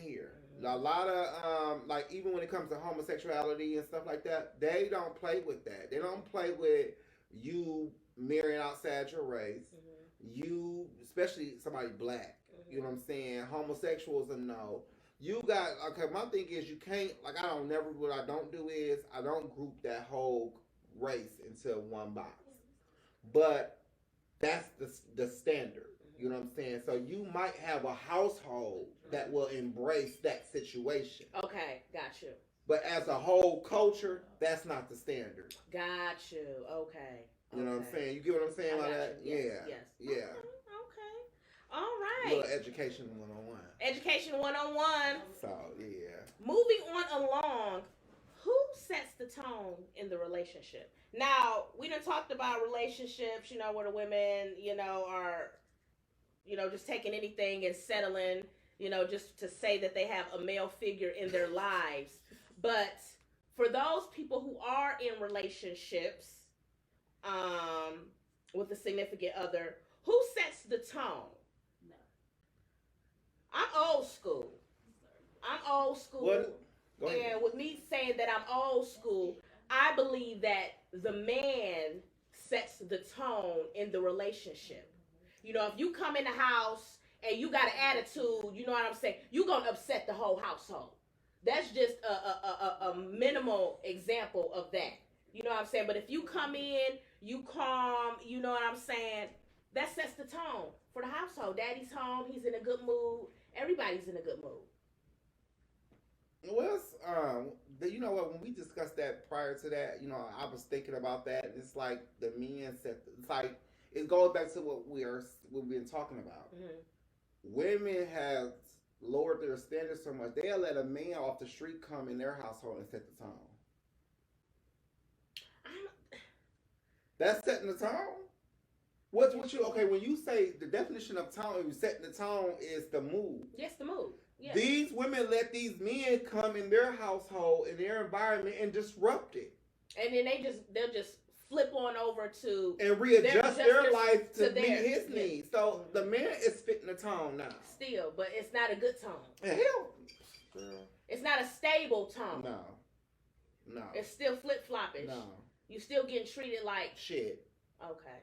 here. A lot of like, even when it comes to homosexuality and stuff like that, they don't play with that. They don't play with you marrying outside your race. You, especially somebody black. You know what I'm saying? Homosexuals are no. You got, okay, my thing is you can't, like, what I don't do is I don't group that whole race into one box. But that's the standard. You know what I'm saying? So you might have a household that will embrace that situation. Okay, got you. But as a whole culture, that's not the standard. Got you. Okay. You know what I'm saying? You get what I'm saying by that? Yes. Yeah. Okay. All right. A little education 101. Education 101. So, yeah. Moving on along, who sets the tone in the relationship? Now, we done talked about relationships, where the women, are, just taking anything and settling, just to say that they have a male figure in their lives. But for those people who are in relationships, um, with a significant other, who sets the tone? No. I'm old school. I'm old school. What? Go ahead. And with me saying that I'm old school, I believe that the man sets the tone in the relationship. If you come in the house and you got an attitude, you know what I'm saying, you're going to upset the whole household. That's just a minimal example of that. You know what I'm saying? But if you come in, you calm, you know what I'm saying, that sets the tone for the household. Daddy's home, he's in a good mood, everybody's in a good mood. Well, you know what? When we discussed that prior to that, I was thinking about that. It's like the men said. It's like it goes back to what we've been talking about. Mm-hmm. Women have lowered their standards so much they'll let a man off the street come in their household and set the tone. That's setting the tone. What you okay? When you say the definition of tone, setting the tone is the mood. Yes, the mood. Yeah. These women let these men come in their household, in their environment, and disrupt it. And then they'll just flip on over to and readjust their life to meet his yeah. needs. So the man is fitting the tone now. Still, but it's not a good tone. Hell, girl. It's not a stable tone. No. It's still flip floppish. No. You still getting treated like shit. Okay.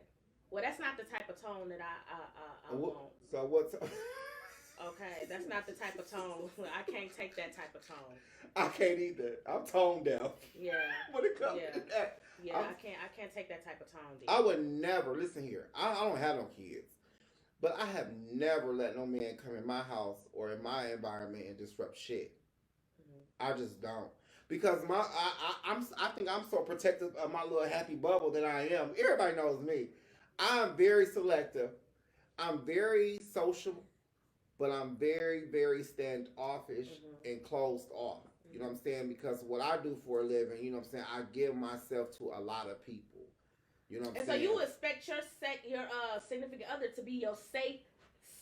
Well, that's not the type of tone that I want. So what? Okay, that's not the type of tone. I can't take that type of tone. I can't either. I'm tone deaf. Yeah. When it comes to that. Yeah, I can't take that type of tone. Dude. I would never listen here. I don't have no kids, but I have never let no man come in my house or in my environment and disrupt shit. Mm-hmm. I just don't, because I think I'm so protective of my little happy bubble that I am. Everybody knows me. I'm very selective. I'm very social, but I'm very, very standoffish and closed off. You know what I'm saying? Because what I do for a living, you know what I'm saying, I give myself to a lot of people. You know what I'm saying? And so you expect your significant other to be your safe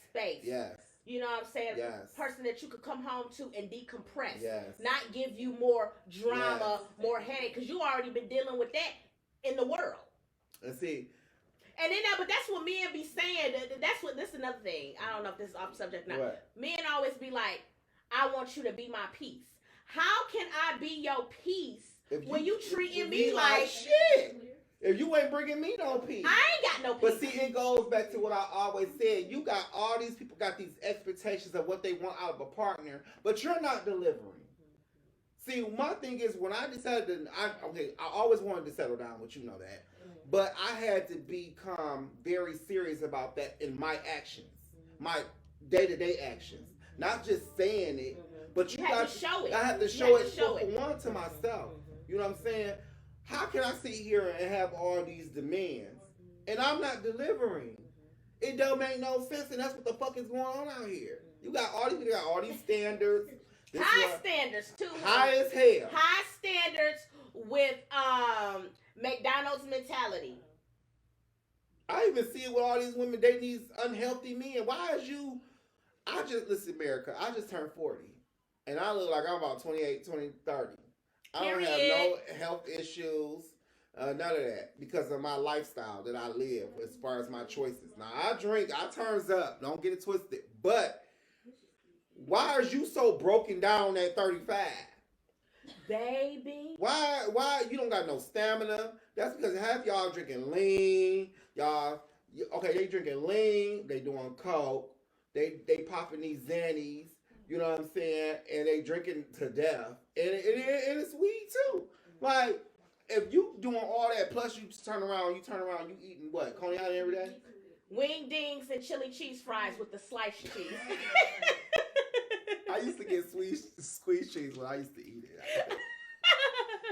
space. Yes. You know what I'm saying? Yes. Person that you could come home to and decompress. Yes. Not give you more drama, more headache, because you already been dealing with that in the world. And see. And then, but that's what men be saying. This is another thing. I don't know if this is off subject now. What? Men always be like, I want you to be my peace. How can I be your peace when you treating me like shit? If you ain't bringing me no peace. I ain't got no peace. But see, it goes back to what I always said. You got all these people got these expectations of what they want out of a partner, but you're not delivering. See, my thing is when I decided I always wanted to settle down, but you know that. But I had to become very serious about that in my actions, my day-to-day actions. Not just saying it, but you got to show it. I have to show it for one to myself. You know what I'm saying? How can I sit here and have all these demands and I'm not delivering? It don't make no sense, and that's what the fuck is going on out here. You got all these standards. High standards too. High as hell. High standards with McDonald's mentality. I even see it with all these women dating these unhealthy men. Why is you? Listen, America, I just turned 40. And I look like I'm about 28, 30. I don't have no health issues, none of that, because of my lifestyle that I live as far as my choices. Now, I drink, I turns up, don't get it twisted. But why are you so broken down at 35? Baby. Why you don't got no stamina? That's because half y'all drinking lean. They drinking lean, they doing coke, they popping these Xannies, you know what I'm saying? And they drinking to death. And it's weed too. Like, if you doing all that, plus you turn around, you eating what? Coney Island every day? Wingdings and chili cheese fries with the sliced cheese. I used to get squeezed cheese when I used to eat it.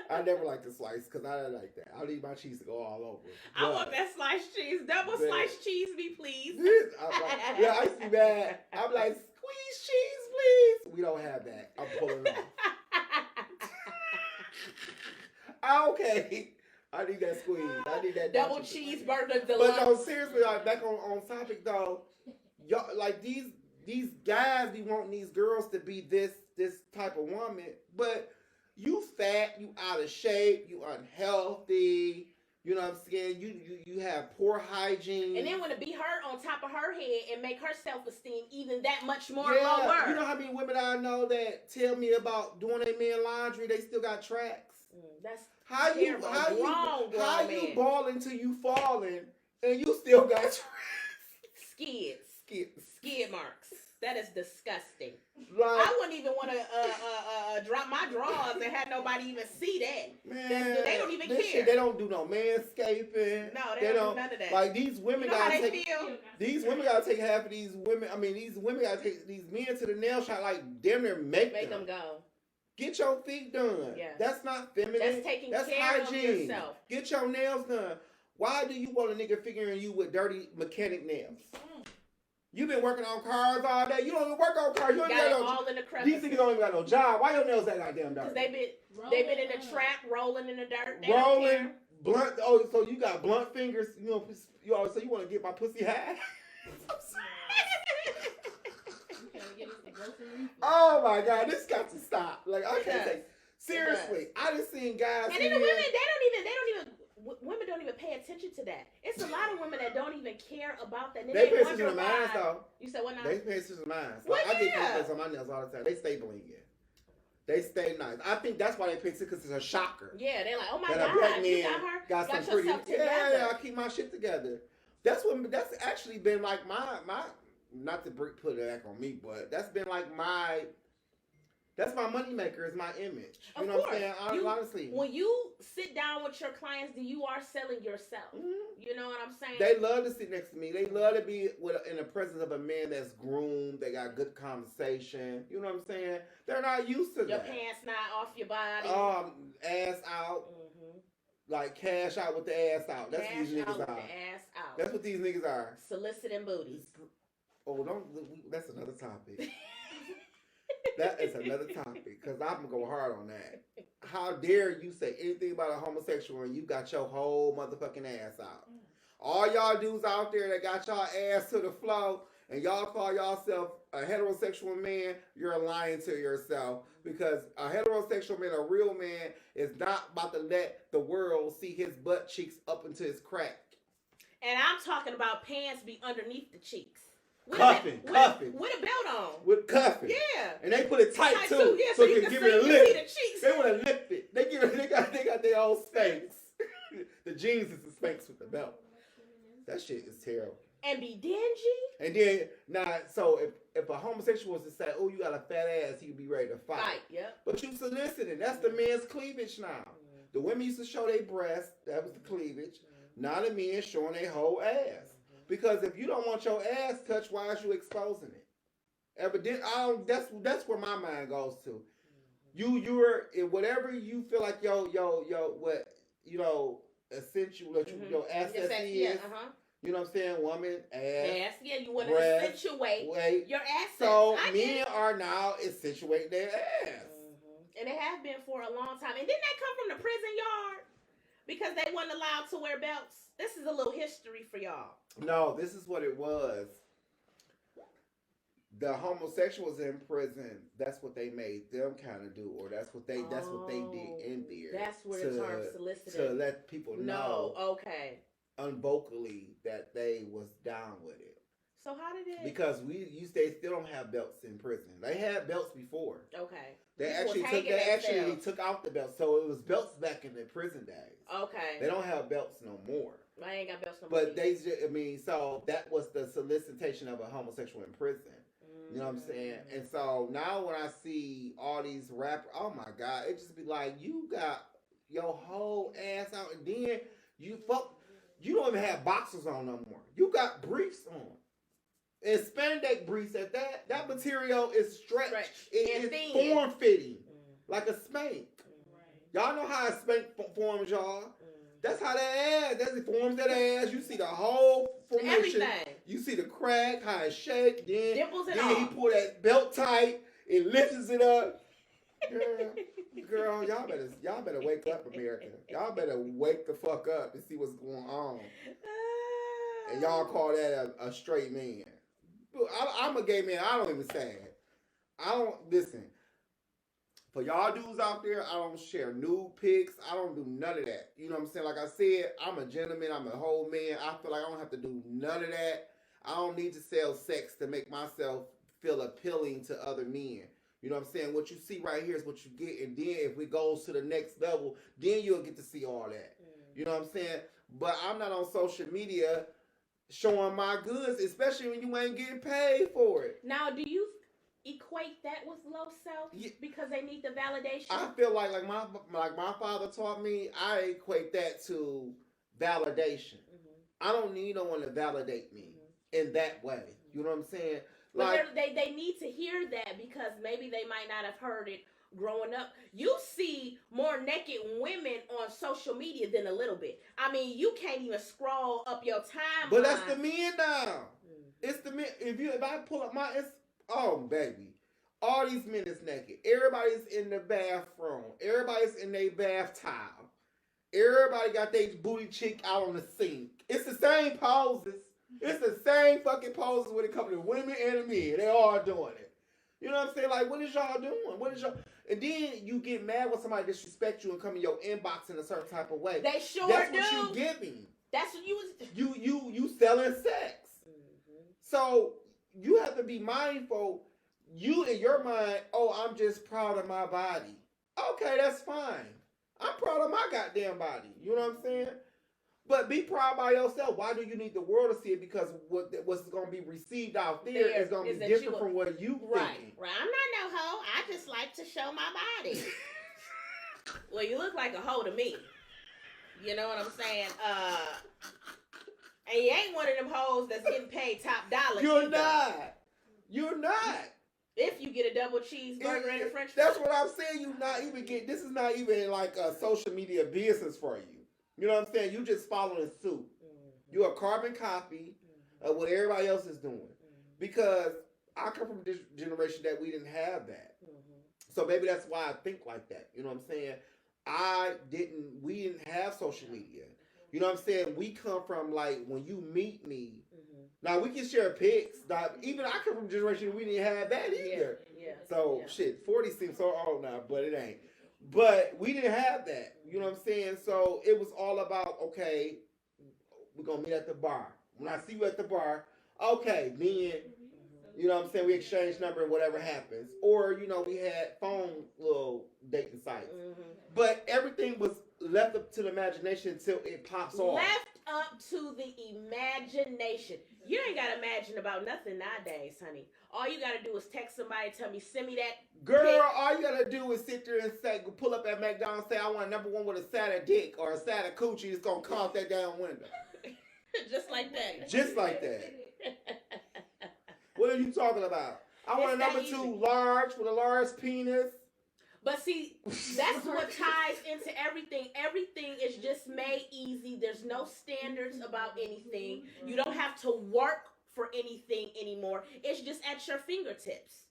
I never liked the slice because I didn't like that. I need my cheese to go all over. I want that sliced cheese. Double sliced cheese, me please. I used to be mad. I'm like, squeeze cheese, please. We don't have that. I'm pulling off. Okay. I need that squeeze. I need that double cheeseburger deluxe. But no, seriously, like back on topic though, y'all like these guys be wanting these girls to be this type of woman, but you fat, you out of shape, you unhealthy. You know what I'm saying? You have poor hygiene. And then when it be her on top of her head and make her self-esteem even that much more yeah, lower. You know how many women I know that tell me about doing their man laundry, they still got tracks. That's how terrible. How you balling till you falling and you still got tracks. Skid marks. That is disgusting. Like, I wouldn't even want to drop my drawers and have nobody even see that. Man, they don't even care. Shit, they don't do no manscaping. No, they don't do none of that. Like these women you know gotta how they take. Feel? These women gotta take half of these women. I mean, these women gotta take these men to the nail shop. Like damn near make them go. Get your feet done. Yeah. That's not feminine. That's taking care hygiene. Of yourself. Get your nails done. Why do you want a nigga figuring you with dirty mechanic nails? You've been working on cars all day. You don't even work on cars. You don't got even all in the crevices. These niggas don't even got no job. Why your nails that goddamn dirty? Because they've been in the trap, rolling in the dirt. They rolling, blunt. Oh, so you got blunt fingers. You know, so you want to get my pussy high? Oh my God, this got to stop. Like I can't say seriously. I just seen guys. And then the women, women don't even pay attention to that. It's a lot of women that don't even care about that. They pay attention to mine though. You said what now? They pay attention to mine. Well, I get compliments on my nails all the time. They stay blinking. They stay nice. I think that's why they pick it because it's a shocker. Yeah, they're like, oh my that God, you got some pretty. Yeah, I keep my shit together. That's actually been like my not to put it back on me, but that's been like that's my money maker is my image. You know what I'm saying? Honestly. When you sit down with your clients, you are selling yourself. Mm-hmm. You know what I'm saying? They love to sit next to me. They love to be in the presence of a man that's groomed. They got good conversation. You know what I'm saying? They're not used to that. Your pants not off your body. Ass out. Mm-hmm. Like cash out with the ass out. That's what these niggas are. The ass out. That's what these niggas are. Soliciting booties. Oh, that's another topic. That is another topic because I'm gonna go hard on that. How dare you say anything about a homosexual and you got your whole motherfucking ass out? All y'all dudes out there that got y'all ass to the floor and y'all call yourself a heterosexual man, you're lying to yourself because a heterosexual man, a real man, is not about to let the world see his butt cheeks up into his crack. And I'm talking about pants be underneath the cheeks. Cuffing. With a belt on. With cuffing. Yeah. And they put it tight too. Yeah, so you can give it a lift. The cheeks. They want to lift it. They got their own Spanx. The jeans is the Spanx with the belt. That shit is terrible. And be dingy. And then so if a homosexual was to say, "Oh, you got a fat ass," he'd be ready to fight. Yep. But you soliciting. That's the man's cleavage now. Mm-hmm. The women used to show their breasts. That was the cleavage. Mm-hmm. Now the men showing their whole ass. Because if you don't want your ass touched, why is you exposing it? Evidently, that's where my mind goes to. You're whatever you feel like what essential your asset is. Yeah, uh-huh. You know what I'm saying? Woman, ass. Yeah, you want to accentuate your assets. So men are now accentuating their ass. Mm-hmm. And they have been for a long time. And didn't that come from the prison yard? Because they weren't allowed to wear belts. This is a little history for y'all. No, this is what it was. The homosexuals in prison, that's what they made them kind of do, or that's what they did in there. That's where the term solicited. To let people know. Okay. Unvocally that they was down with it. So how did it? Because they still don't have belts in prison. They had belts before. Okay. They took out the belts, so it was belts back in the prison days. Okay. They don't have belts no more. I ain't got belts no more. But so that was the solicitation of a homosexual in prison. You know what I'm saying? And so now when I see all these rappers, oh my God, it just be like, you got your whole ass out, and then you don't even have boxers on no more. You got briefs on. And spandex briefs at that. That material is stretched. It is form fitting. Like a spank. Y'all know how a spank forms, y'all. That's how that ass, it forms that ass. You see the whole formation. Everything. You see the crack, how it shake. Then dimples and all. Then he pull that belt tight. It lifts it up. Girl, Girl, y'all better wake up, America. Y'all better wake the fuck up and see what's going on. And y'all call that a straight man. I'm a gay man. I don't even say it. I don't listen. For y'all dudes out there, I don't share nude pics. I don't do none of that. You know what I'm saying? Like I said, I'm a gentleman. I'm a whole man. I feel like I don't have to do none of that. I don't need to sell sex to make myself feel appealing to other men. You know what I'm saying? What you see right here is what you get. And then if it goes to the next level, then you'll get to see all that. You know what I'm saying? But I'm not on social media showing my goods, especially when you ain't getting paid for it. Now, do you equate that with low self because they need the validation? I feel like my father taught me. I equate that to validation. I don't need no one to validate me in that way. You know what I'm saying? Like, but they need to hear that because maybe they might not have heard it growing up. You see more naked women on social media than a little bit. I mean, you can't even scroll up your timeline. But that's the men now. It's the men. If I pull up oh baby, all these men is naked. Everybody's in the bathroom. Everybody's in their bath towel. Everybody got their booty cheek out on the sink. It's the same poses. It's the same fucking poses when it comes to women and the men. They all doing it. You know what I'm saying? Like, what is y'all doing? What is y'all? And then you get mad when somebody disrespect you and come in your inbox in a certain type of way. They sure That's do. That's what you giving. That's what you selling sex. So you have to be mindful. You in your mind, oh, I'm just proud of my body. Okay, that's fine. I'm proud of my goddamn body. You know what I'm saying? But be proud by yourself. Why do you need the world to see it? Because what's going to be received out there is going to be different from what you think. Right. I'm not no hoe. I just like to show my body. Well, you look like a hoe to me. You know what I'm saying? And you ain't one of them hoes that's getting paid top dollar. You're not. You're not. If you get a double cheeseburger and a french fry. That's what I'm saying. You not even get. This is not even like a social media business for you. You know what I'm saying? You just following suit. You're a carbon copy of what everybody else is doing. Because I come from this generation that we didn't have that. So maybe that's why I think like that. You know what I'm saying? We didn't have social media. You know what I'm saying? We come from like when you meet me. Now we can share pics. Now, even I come from a generation we didn't have that either. So shit, 40 seems so old now, but it ain't. But we didn't have that. You know what I'm saying? So it was all about, okay, we're going to meet at the bar. When I see you at the bar, okay, then, you know what I'm saying, we exchange number and whatever happens. Or, you know, we had phone little dating sites. But everything was left up to the imagination until it pops off. Left up to the imagination. You ain't got to imagine about nothing nowadays, honey. All you got to do is text somebody, tell me, send me that. Girl, pic. all you got to do is sit there and say, pull up at McDonald's, say, I want number one with a side of dick or a side of coochie. It's going to cost that down window. Just like that. Just like that. What are you talking about? I want a number two large with a large penis. But see, that's what ties into everything. Everything is just made easy. There's no standards about anything. You don't have to work for anything anymore. It's just at your fingertips.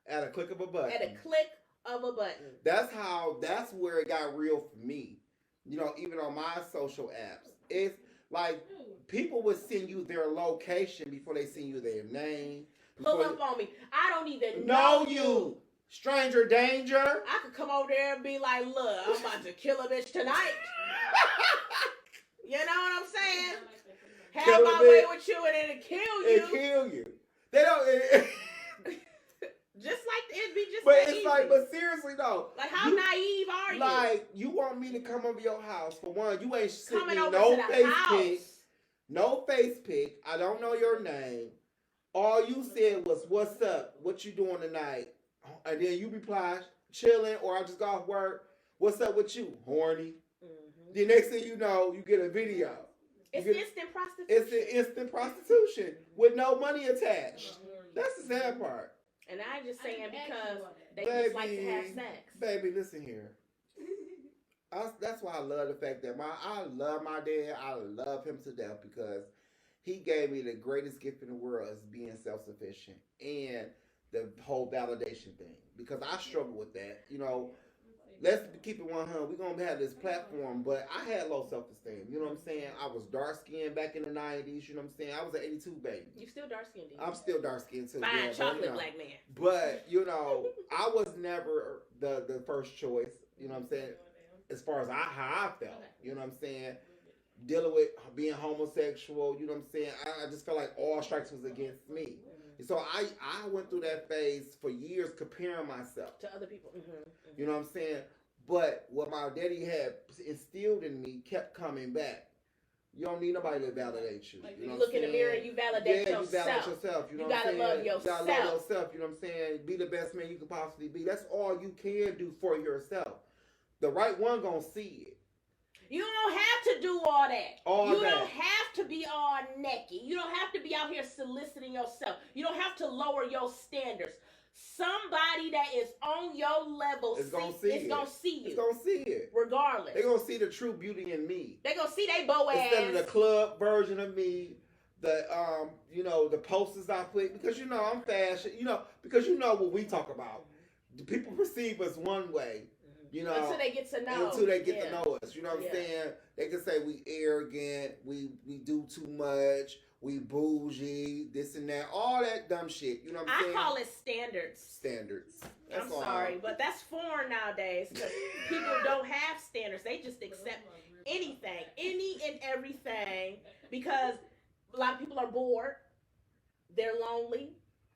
At a click of a button. At a click of a button. That's where it got real for me. You know, even on my social apps. It's like people would send you their location before they send you their name. Pull up on me. I don't even know you. Stranger danger. I could come over there and be like, look, I'm about to kill a bitch tonight. You know what I'm saying? Have my way with you and it'll kill you. It'll kill you. They don't. Just like it'd be just. But that it's easy. like, but seriously though, like how naive are you? Like you want me to come over your house for one? You ain't sent me over no to the face house. pic, no face pic. I don't know your name. All you said was, "What's up? What you doing tonight?" And then you reply, "Chilling," or "I just got off work." What's up with you? Horny. The next thing you know, you get a video. It's instant prostitution. It's an instant prostitution with no money attached. That's the sad part. And I'm just saying because they just like to have sex. Baby, listen here. That's why I love the fact that I love my dad. I love him to death because he gave me the greatest gift in the world is being self-sufficient and the whole validation thing. Because I struggle with that. You know, let's keep it 100. We're gonna have this platform, but I had low self esteem. You know what I'm saying? I was dark skinned back in the '90s. You know what I'm saying? I was an '82 baby. You still dark skinned? I'm still dark skinned too. Fine, yeah, chocolate black man. But I was never the first choice. You know what I'm saying? As far as how I felt. You know what I'm saying? Dealing with being homosexual. You know what I'm saying? I just felt like all strikes was against me. So I went through that phase for years comparing myself to other people. You know what I'm saying? But what my daddy had instilled in me kept coming back. You don't need nobody to validate you. You look in the mirror and you validate yourself. You validate yourself. You know what I'm saying? Love yourself. You gotta love yourself. You know what I'm saying? Be the best man you can possibly be. That's all you can do for yourself. The right one gonna see it. You don't have to do all that. You that. don't have to be all naked. You don't have to be out here soliciting yourself. You don't have to lower your standards. Somebody that is on your level is gonna see you. It's gonna see it. Regardless. They're gonna see the true beauty in me. They're gonna see they bow ass. Instead of the club version of me, the the posters I put, because I'm fashion, because what we talk about. People perceive us one way. Until they get to know. Until they get to know us. You know what I'm saying? They can say we arrogant, we do too much, we bougie, this and that, all that dumb shit. You know what I'm saying? I call it standards. Standards. I'm sorry, but that's foreign nowadays because people don't have standards. They just accept anything, any and everything, because a lot of people are bored, they're lonely,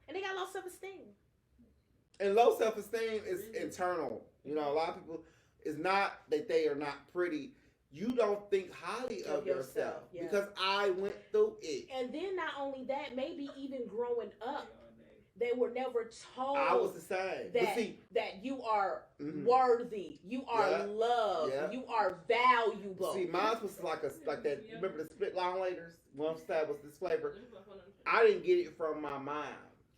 and they got low self-esteem. And low self-esteem is internal. A lot of people, it's not that they are not pretty. You don't think highly of yourself. Yeah. Because I went through it. And then not only that, maybe even growing up, they were never told I was the same. That you are worthy, you are loved, you are valuable. See, mine was like that. Remember the split long laters? One side was this flavor. I didn't get it from my mom.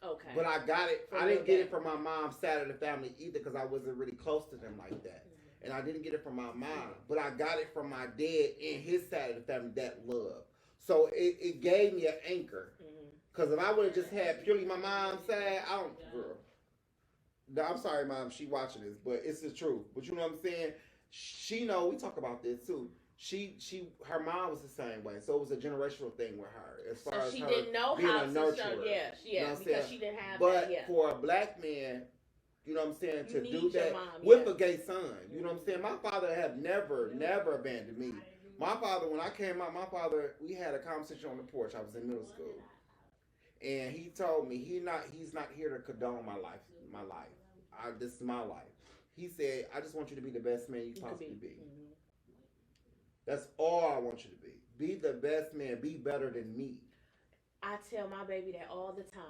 Okay. But I got it. I didn't get it from my mom's side of the family either, because I wasn't really close to them like that. And I didn't get it from my mom, but I got it from my dad and his side of the family, that love. So it gave me an anchor. Because if I would have just had purely my mom's side, girl. No, I'm sorry, Mom, she watching this, but it's the truth. But you know what I'm saying? She know, we talk about this too. Her mom was the same way, so it was a generational thing with her. As far as she her didn't know being how a to nurturer. Yeah, because she didn't have but that. Yeah. For a black man, you know what I'm saying, to do that mom, with a gay son, you know what I'm saying. My father have never abandoned me. My father, when I came out, we had a conversation on the porch. I was in middle school, and he told me he's not here to condone my life. This is my life. He said, I just want you to be the best man you possibly be. That's all I want you to be. Be the best man. Be better than me. I tell my baby that all the time.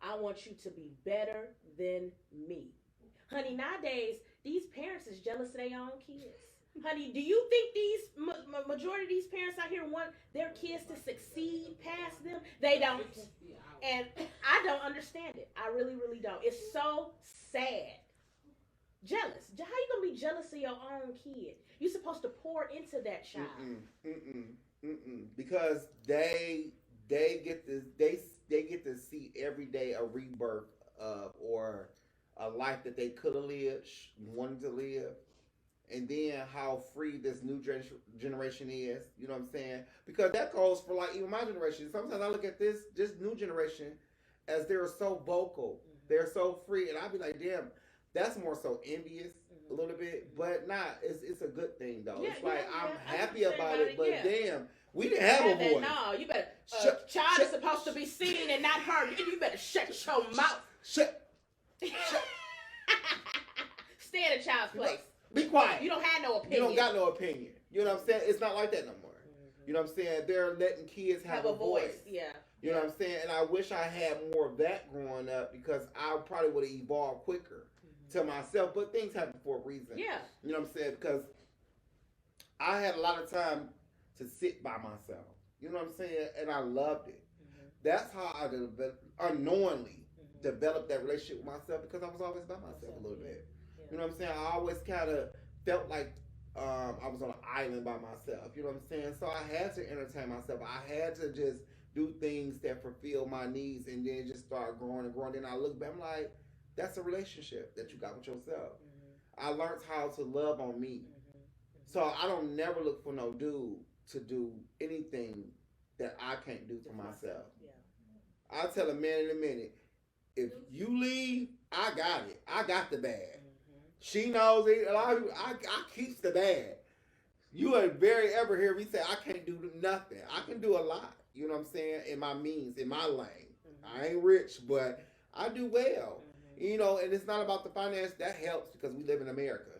I want you to be better than me. Honey, nowadays, these parents is jealous of their own kids. Honey, do you think these majority of these parents out here want their kids to succeed past them? They don't. And I don't understand it. I really, really don't. It's so sad. Jealous. How you gonna be jealous of your own kid? You're supposed to pour into that child. Because they get to see every day a rebirth of, or a life that they could have lived, wanted to live, and then how free this new generation is. You know what I'm saying? Because that goes for like even my generation. Sometimes I look at this new generation as they're so vocal, they're so free, and I be like, damn. That's more so envious a little bit, but it's a good thing though. Yeah, it's like I'm happy about it, but damn, we didn't have a voice. No, you better. Child is supposed to be seen and not heard. You better shut your mouth. Shut. Stay in a child's place. Be quiet. You don't have no opinion. You don't got no opinion. You know what I'm saying? It's not like that no more. You know what I'm saying? They're letting kids have a voice. Yeah. You know what I'm saying? And I wish I had more of that growing up, because I probably would have evolved quicker. To myself, but things happen for a reason. Yeah. You know what I'm saying? Because I had a lot of time to sit by myself. You know what I'm saying? And I loved it. That's how I unknowingly developed that relationship with myself, because I was always by myself a little bit. Yeah. You know what I'm saying? I always kind of felt like I was on an island by myself. You know what I'm saying? So I had to entertain myself. I had to just do things that fulfill my needs, and then just start growing and growing. Then I look back, I'm like, that's a relationship that you got with yourself. I learned how to love on me. So I don't never look for no dude to do anything that I can't do for myself. Yeah. I'll tell a man in a minute, if you leave, I got it. I got the bag. She knows it. A lot of people, I keeps the bag. You would very ever hear me say I can't do nothing. I can do a lot. You know what I'm saying? In my means, in my lane. I ain't rich, but I do well. You know, and it's not about the finance. That helps because we live in America.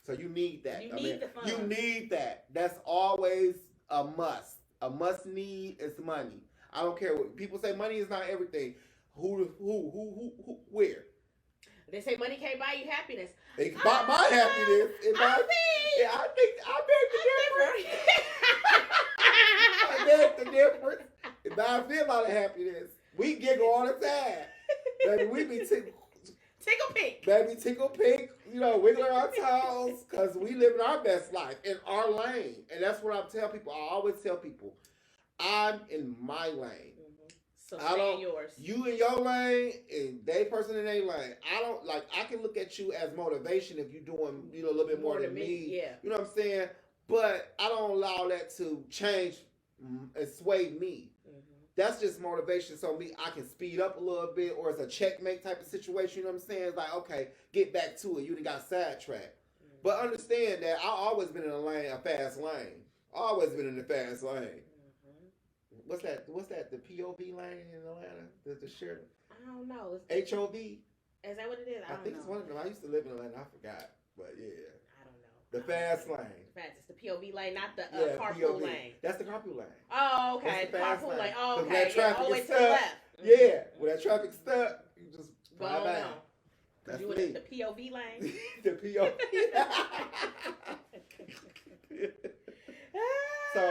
So you need that. You need the funds. You need that. That's always a must. A must need is money. I don't care what people say. Money is not everything. Who, where? They say money can't buy you happiness. They can buy my happiness. I beg the difference. If I feel a lot of happiness, we giggle all the time. Baby, we be tickle pink. Baby, tickle pink. You know, wiggling our toes because we living our best life in our lane. And that's what I tell people. I always tell people, I'm in my lane. So stay in yours. You in your lane and they person in their lane. I don't like. I can look at you as motivation if you're doing a little bit more than me. Yeah. You know what I'm saying? But I don't allow that to change and sway me. That's just motivation. So me, I can speed up a little bit, or it's a checkmate type of situation. You know what I'm saying? It's like, okay, get back to it. You done got sidetracked. But understand that I've always been in a fast lane. Always been in the fast lane. What's that? The POV lane in Atlanta? The sheriff? I don't know. HOV? Is that what it is? I think it's one of them. I used to live in Atlanta. I forgot. But yeah. I don't know. The fast lane. It's the POV lane, not the carpool POV. lane. That's the carpool lane. Oh, okay. That's the fast Carpool lane. lane. Oh, When okay. that traffic all the way is to the stuck, left. Yeah. When that traffic stuck, you just Go fly back. on. That's you me. in the POV lane? The POV. So,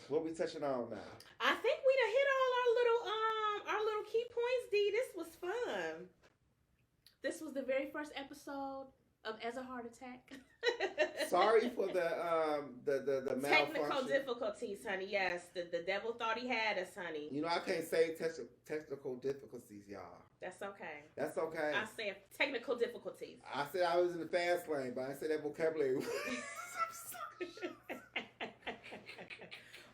what we touching on now? I think we done hit all our little key points, D. This was fun. This was the very first episode of As a Heart Attack. Sorry for the malfunction. Technical difficulties, honey. Yes, the devil thought he had us, honey. You know, I can't say technical difficulties, y'all. That's okay. That's okay. I said technical difficulties. I said I was in the fast lane, but I said that vocabulary.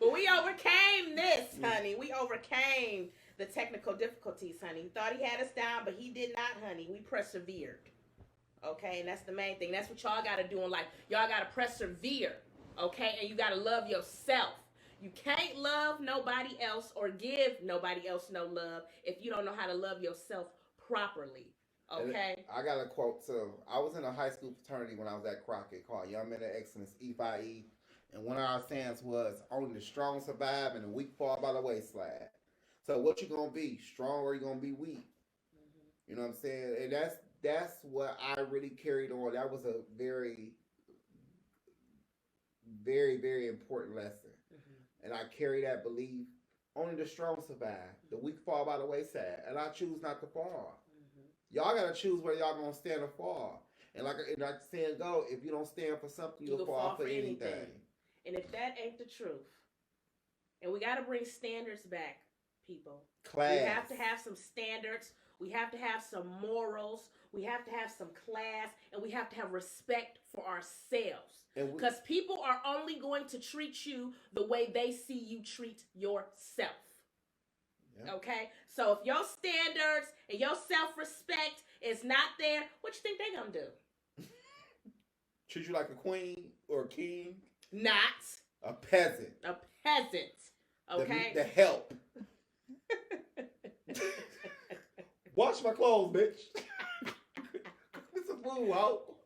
But we overcame this, honey. We overcame the technical difficulties, honey. He thought he had us down, but he did not, honey. We persevered. Okay, and that's the main thing. That's what y'all got to do in life. Y'all got to persevere, okay? And you got to love yourself. You can't love nobody else or give nobody else no love if you don't know how to love yourself properly, okay? I got a quote, too. I was in a high school fraternity when I was at Crockett called Young Men of Excellence, E5E. And one of our sayings was, only the strong survive and the weak fall by the wayside. So what you going to be? Strong or you going to be weak? You know what I'm saying? And that's what I really carried on. That was a very, very, very important lesson. And I carry that belief. Only the strong survive. The weak fall by the wayside. And I choose not to fall. Y'all got to choose whether y'all going to stand or fall. And like the saying go, if you don't stand for something, you'll fall for anything. And if that ain't the truth, and we got to bring standards back, people. Class. We have to have some standards. We have to have some morals. We have to have some class. And we have to have respect for ourselves. Because people are only going to treat you the way they see you treat yourself. Yeah. Okay? So if your standards and your self-respect is not there, what you think they going to do? Treat you like a queen or a king? Not. A peasant. A peasant. Okay? The help. Wash my clothes, bitch. It's a food, ho.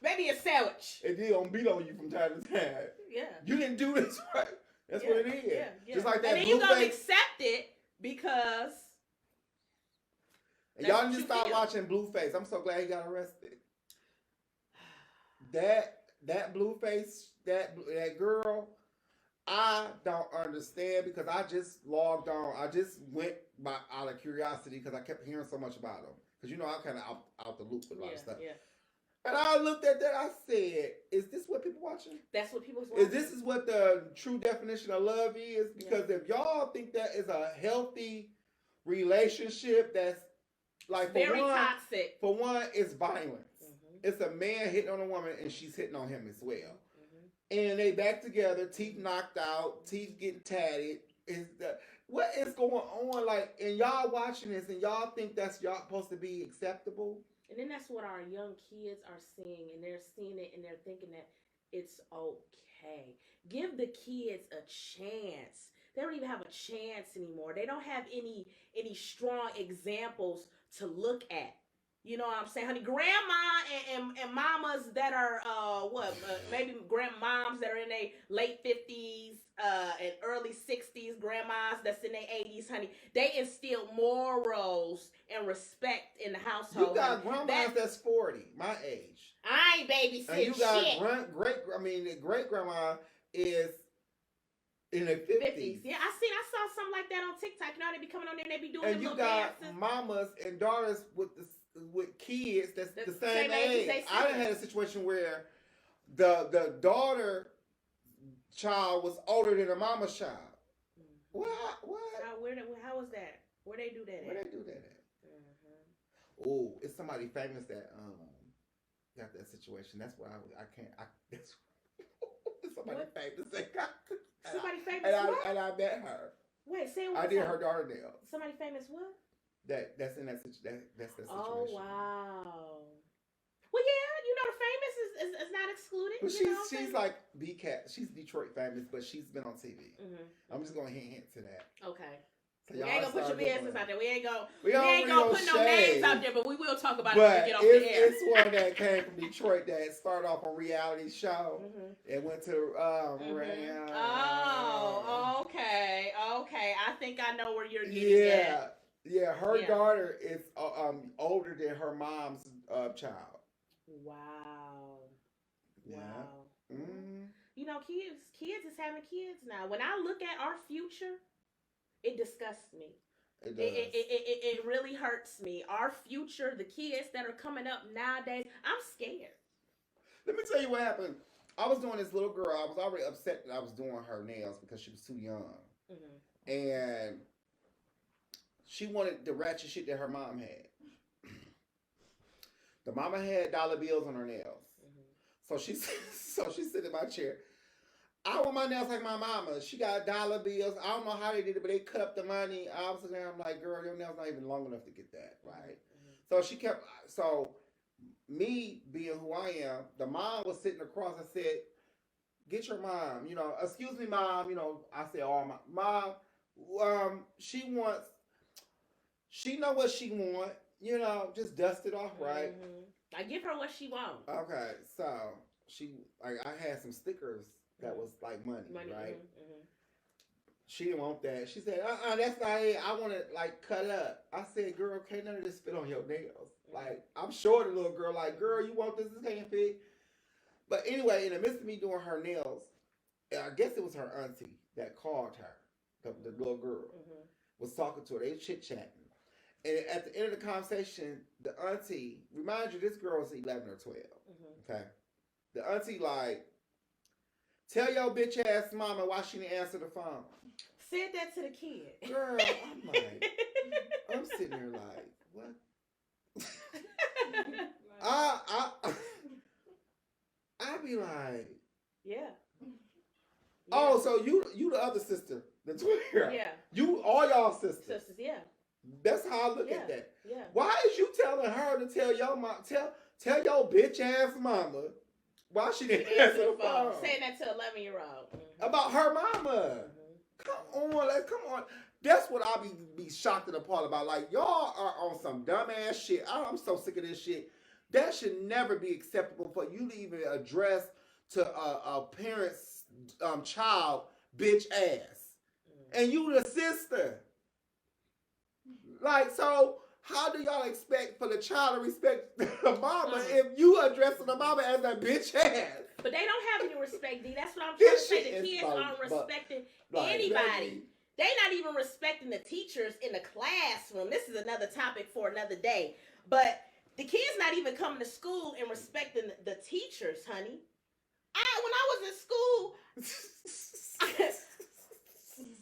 Maybe a sandwich. And they gonna beat on you from time to time. Yeah. You didn't do this right. That's what it is. Yeah. Just like that. And then you gonna accept it because. And y'all need to stop watching Blueface. I'm so glad he got arrested. That Blueface, that girl, I don't understand because I just logged on. I just went out of curiosity because I kept hearing so much about him. Because you know I'm kind of out the loop with a lot of stuff. Yeah. And I looked at that. I said, "Is this what people watching? That's what people watching. This is what the true definition of love is? Because if y'all think that is a healthy relationship, that's like very toxic. For one, it's violence. It's a man hitting on a woman and she's hitting on him as well. Mm-hmm. And they back together, teeth knocked out, teeth getting tatted. What is going on? Like, and y'all watching this and y'all think that's y'all supposed to be acceptable? And then that's what our young kids are seeing, and they're seeing it and they're thinking that it's okay. Give the kids a chance. They don't even have a chance anymore. They don't have any strong examples to look at. You know what I'm saying, honey? Grandma and mamas that are maybe grandmoms that are in their late 50s and early 60s, grandmas that's in their 80s, honey. They instilled morals and respect in the household. You got honey. grandmas that's 40, my age. I ain't babysitting and you got shit. the great grandma is in their 50s. Yeah, I saw something like that on TikTok. You know, they be coming on there and they be doing And them you little got dances. mamas and daughters with kids that's the same same age as age. they I done had a situation where the daughter child was older than the mama's child. Mm-hmm. What? How was that? Where they do that at? Where they do that at? Mm-hmm. Oh, it's somebody famous that got that situation. That's why I can't. It's somebody What? famous that got. Somebody famous what? And I met her. Wait, say what? I did her daughter nails. Somebody famous what? That's in that situation. That's that situation. Oh wow. Well, yeah, you know the famous is not excluded. But she's like BCAT. She's Detroit famous, but she's been on TV. Mm-hmm. I'm just gonna hint to that. Okay. So we ain't gonna put your business out there. We ain't gonna put no names out there, but we will talk about it when we get off the air. It's one that came from Detroit that started off on a reality show and went to Oh, okay. I think I know where you're getting at. Yeah, her daughter is older than her mom's child. Wow. Yeah. Wow. Mm-hmm. You know, kids is having kids now. When I look at our future, it disgusts me. It does. It really hurts me. Our future, the kids that are coming up nowadays, I'm scared. Let me tell you what happened. I was doing this little girl. I was already upset that I was doing her nails because she was too young. Mm-hmm. And she wanted the ratchet shit that her mom had. The mama had dollar bills on her nails. Mm-hmm. So she sit in my chair. I want my nails like my mama. She got dollar bills. I don't know how they did it, but they cut up the money. I was sitting there, I'm like, girl, your nails not even long enough to get that, right? Mm-hmm. So me being who I am, the mom was sitting across. I said, get your mom, excuse me, mom, I said, oh, mom, she know what she want, just dust it off, right? Mm-hmm. I give her what she wants. Okay, so I had some stickers that was like money right? Mm-hmm. She didn't want that. She said, that's not it. I want it like cut up. I said, girl, can't none of this fit on your nails. Like, I'm sure the little girl, like, girl, you want this? This can't fit. But anyway, in the midst of me doing her nails, I guess it was her auntie that called her, the little girl, was talking to her. They chit-chatting. And at the end of the conversation, the auntie, remind you, this girl was 11 or 12. Okay? The auntie, like, tell your bitch ass mama why she didn't answer the phone. Said that to the kid. Girl, I'm like, I'm sitting there like, what? I be like, yeah. Oh, so you the other sister, the twin. Yeah. You all y'all sisters. Sisters, yeah. That's how I look at that. Yeah. Why is you telling her to tell your mom, tell your bitch ass mama why she didn't answer the phone? Saying that to 11-year-old. Mm-hmm. About her mama. Mm-hmm. Come on. That's what I be shocked and appalled about. Like, y'all are on some dumbass shit. I'm so sick of this shit. That should never be acceptable for you to even address to a parent's child bitch ass. Mm-hmm. And you the sister. Like, so how do y'all expect for the child to respect the mama if you addressing the mama as a bitch ass? But they don't have any respect, D. That's what I'm trying to say. The kids aren't respecting anybody. They're not even respecting the teachers in the classroom. This is another topic for another day. But the kids not even coming to school and respecting the teachers, honey. When I was in school,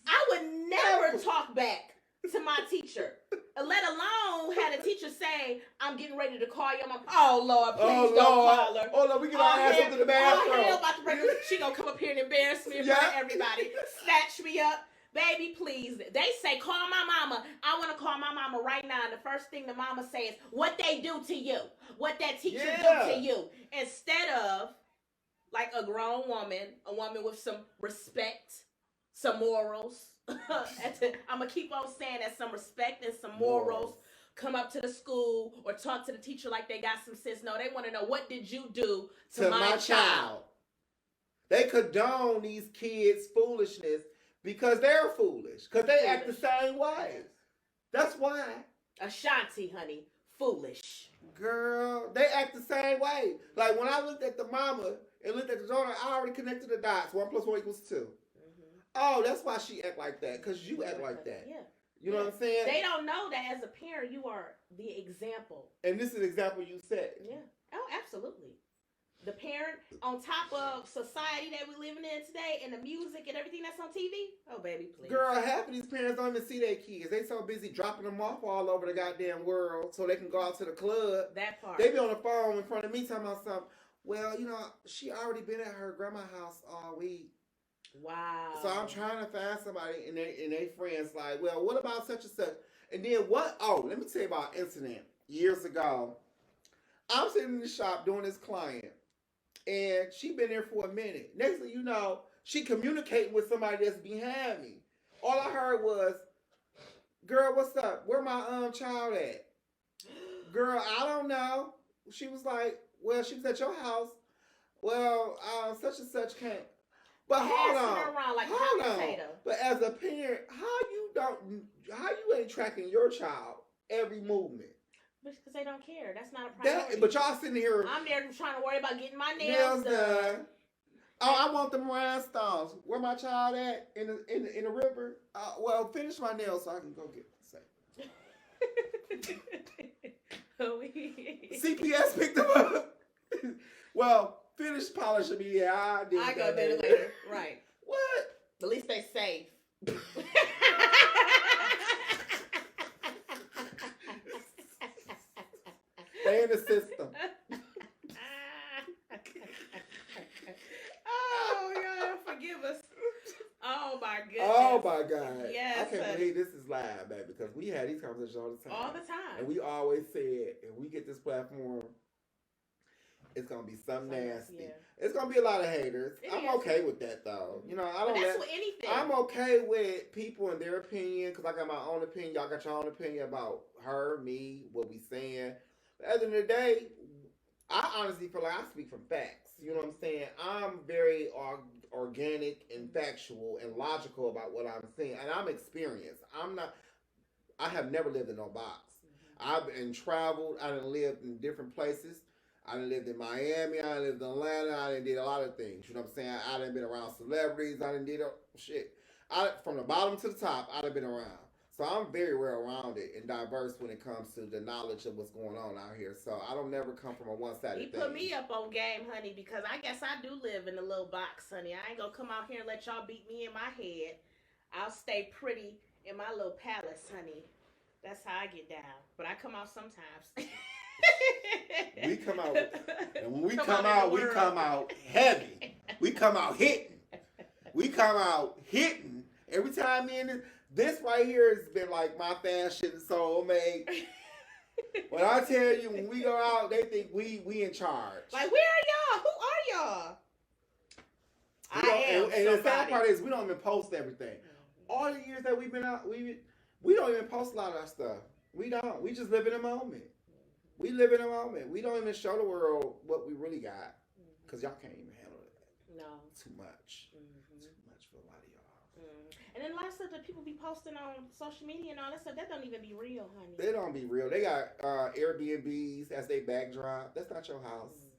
I would never talk back to my teacher. Let alone had a teacher say, I'm getting ready to call your mom. Oh, Lord, please don't call her. Oh, Lord, we get our ass up to the bathroom. Oh, hell, about to break her. She gonna come up here and embarrass me in front of everybody. Snatch me up. Baby, please. They say, call my mama. I want to call my mama right now. And the first thing the mama says, what they do to you. What that teacher do to you. Instead of, like a grown woman, a woman with some respect, some morals. I'm going to keep on saying that, some respect and some morals. Come up to the school or talk to the teacher like they got some sense. No, they want to know, what did you do to my child? They condone these kids' foolishness because they're foolish. Because they act the same way. That's why. Ashanti, honey. Foolish. Girl, they act the same way. Like when I looked at the mama and looked at the daughter, I already connected the dots. 1 + 1 = 2. Oh, that's why she act like that. Because you act like that. Yeah. You know what I'm saying? They don't know that as a parent, you are the example. And this is an example you set. Yeah. Oh, absolutely. The parent on top of society that we're living in today and the music and everything that's on TV. Oh, baby, please. Girl, half of these parents don't even see their kids. They so busy dropping them off all over the goddamn world so they can go out to the club. That part. They be on the phone in front of me talking about something. Well, you know, she already been at her grandma's house all week. Wow. So I'm trying to find somebody and they friends like, well, what about such and such? And then what? Oh, let me tell you about an incident years ago. I'm sitting in the shop doing this client, and she been there for a minute. Next thing you know, she communicating with somebody that's behind me. All I heard was, "Girl, what's up? Where my child at?" Girl, I don't know. She was like, "Well, she was at your house. Well, such and such can't." But hold on, around like hold a on. potato. But as a parent, how you ain't tracking your child every movement? Because they don't care. That's not a priority. But y'all sitting here. I'm there trying to worry about getting my nails done. Oh, I want them rhinestones. Where my child at? In the river? Well, finish my nails so I can go get CPS picked them up. Well, finish polishing me. Yeah, I did. I go do it later. Right. What? At least they safe. Stay in the system. Oh, God, forgive us. Oh, my goodness. Oh, my God. Yes. I can't believe this is live, baby, because we had these conversations all the time. All the time. And we always said, if we get this platform, it's going to be something nasty. Yeah. It's going to be a lot of haters. I'm okay with that, though. You know, I don't. But that's with anything. I'm okay with people and their opinion, because I got my own opinion. Y'all got your own opinion about her, me, what we saying. But at the end of the day, I honestly feel like I speak from facts. You know what I'm saying? I'm very organic and factual and logical about what I'm saying. And I'm experienced. I have never lived in no box. I've been traveled. I done lived in different places. I done lived in Miami. I done lived in Atlanta. I done did a lot of things. You know what I'm saying? I done been around celebrities. I done did shit. From the bottom to the top, I done been around. So I'm very well-rounded and diverse when it comes to the knowledge of what's going on out here. So I don't never come from a one-sided thing. You put me up on game, honey, because I guess I do live in a little box, honey. I ain't gonna come out here and let y'all beat me in my head. I'll stay pretty in my little palace, honey. That's how I get down. But I come out sometimes. We come out, and when we come out, we come out heavy. We come out hitting. We come out hitting. Every time me and this right here has been like my fashion soulmate. When I tell you, when we go out, they think we in charge. Like, where are y'all? Who are y'all? And the sad part is we don't even post everything. All the years that we've been out, we don't even post a lot of our stuff. We don't. We just live in a moment. We live in a moment. We don't even show the world what we really got. Because y'all can't even handle it. No. Too much. Too much for a lot of y'all. And then a lot of stuff that people be posting on social media and all that stuff, that don't even be real, honey. They don't be real. They got Airbnbs as they backdrop. That's not your house.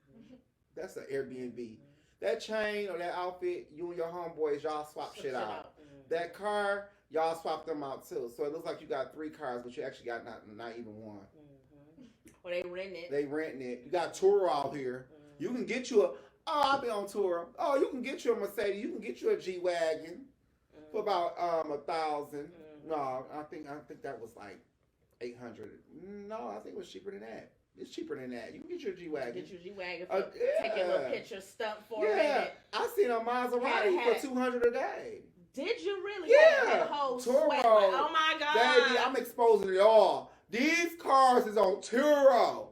That's an Airbnb. That chain or that outfit, you and your homeboys, y'all swap shit out. That car, y'all swap them out too. So it looks like you got 3 cars, but you actually got not even one. Or they renting it. They renting it. You got tour out here. You can get you I'll be on tour. Oh, you can get you a Mercedes. You can get you a G-Wagon for about $1,000. No, I think that was like 800. No, I think it was cheaper than that. It's cheaper than that. You can get your G wagon. Get your G wagon for take your little picture stump for it. Yeah, I seen a Maserati for 200 a day. Did you really? Yeah, Had a whole Turo. sweat, like, oh my god, baby, I'm exposing it all. These cars is on Turo.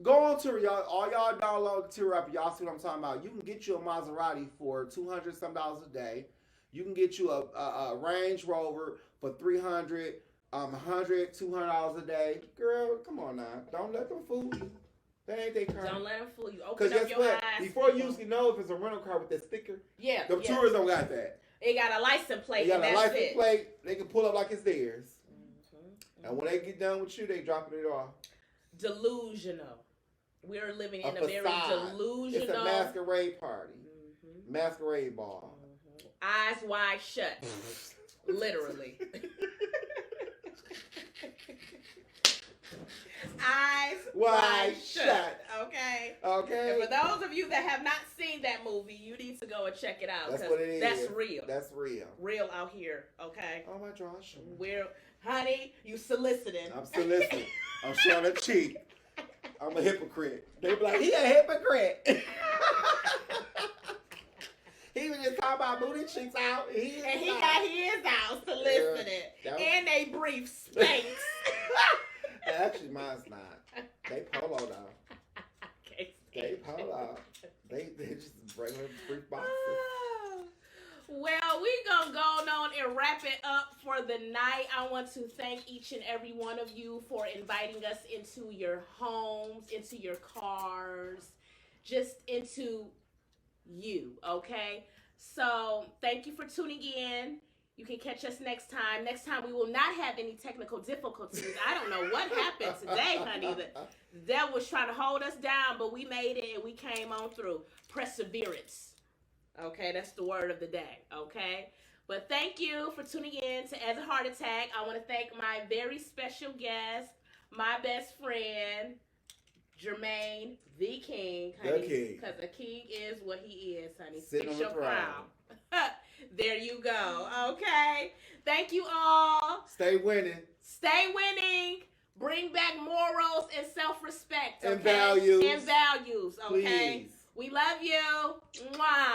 Go on Turo, y'all. All y'all download the Turo app. Y'all see what I'm talking about. You can get you a Maserati for $200 some a day. You can get you a Range Rover for $300, $100, $200 a day. Girl, come on now. Don't let them fool you. That ain't they car. Don't let them fool you. Open up guess your what? eyes. Before you usually know if it's a rental car with that sticker. Yeah. The tourists don't got that. It got a license plate. They got and a that's license it. plate. They can pull up like it's theirs. Mm-hmm. And when they get done with you, they dropping it off. Delusional. We're living in a very facade. delusional. It's a masquerade party. Mm-hmm. Masquerade ball. Mm-hmm. Eyes wide shut. Literally. Eyes wide shut. Okay. Okay. And for those of you that have not seen that movie, you need to go and check it out. That's what it is. That's real. That's real. Real out here. Okay. Oh my gosh. We're, honey, you soliciting. I'm soliciting. I'm showing a cheek. I'm a hypocrite. They be like, he a hypocrite. He was just talking about booty cheeks out. And he got his out soliciting. Yeah, and they brief spanks. Actually, mine's not. They polo though. They polo. They just regular brief boxes. Well, we're going to go on and wrap it up for the night. I want to thank each and every one of you for inviting us into your homes, into your cars, just into you, okay? So thank you for tuning in. You can catch us next time. Next time, we will not have any technical difficulties. I don't know what happened today, honey. The devil was trying to hold us down, but we made it and we came on through. Perseverance. Okay, that's the word of the day, okay? But thank you for tuning in to As a Heart Attack. I want to thank my very special guest, my best friend, Jermaine, the King, honey. The King. Because a king is what he is, honey. Sitting Fix on your the throne. crown. There you go, okay? Thank you all. Stay winning. Stay winning. Bring back morals and self-respect, okay? And values. And values, okay? Please. We love you. Mwah.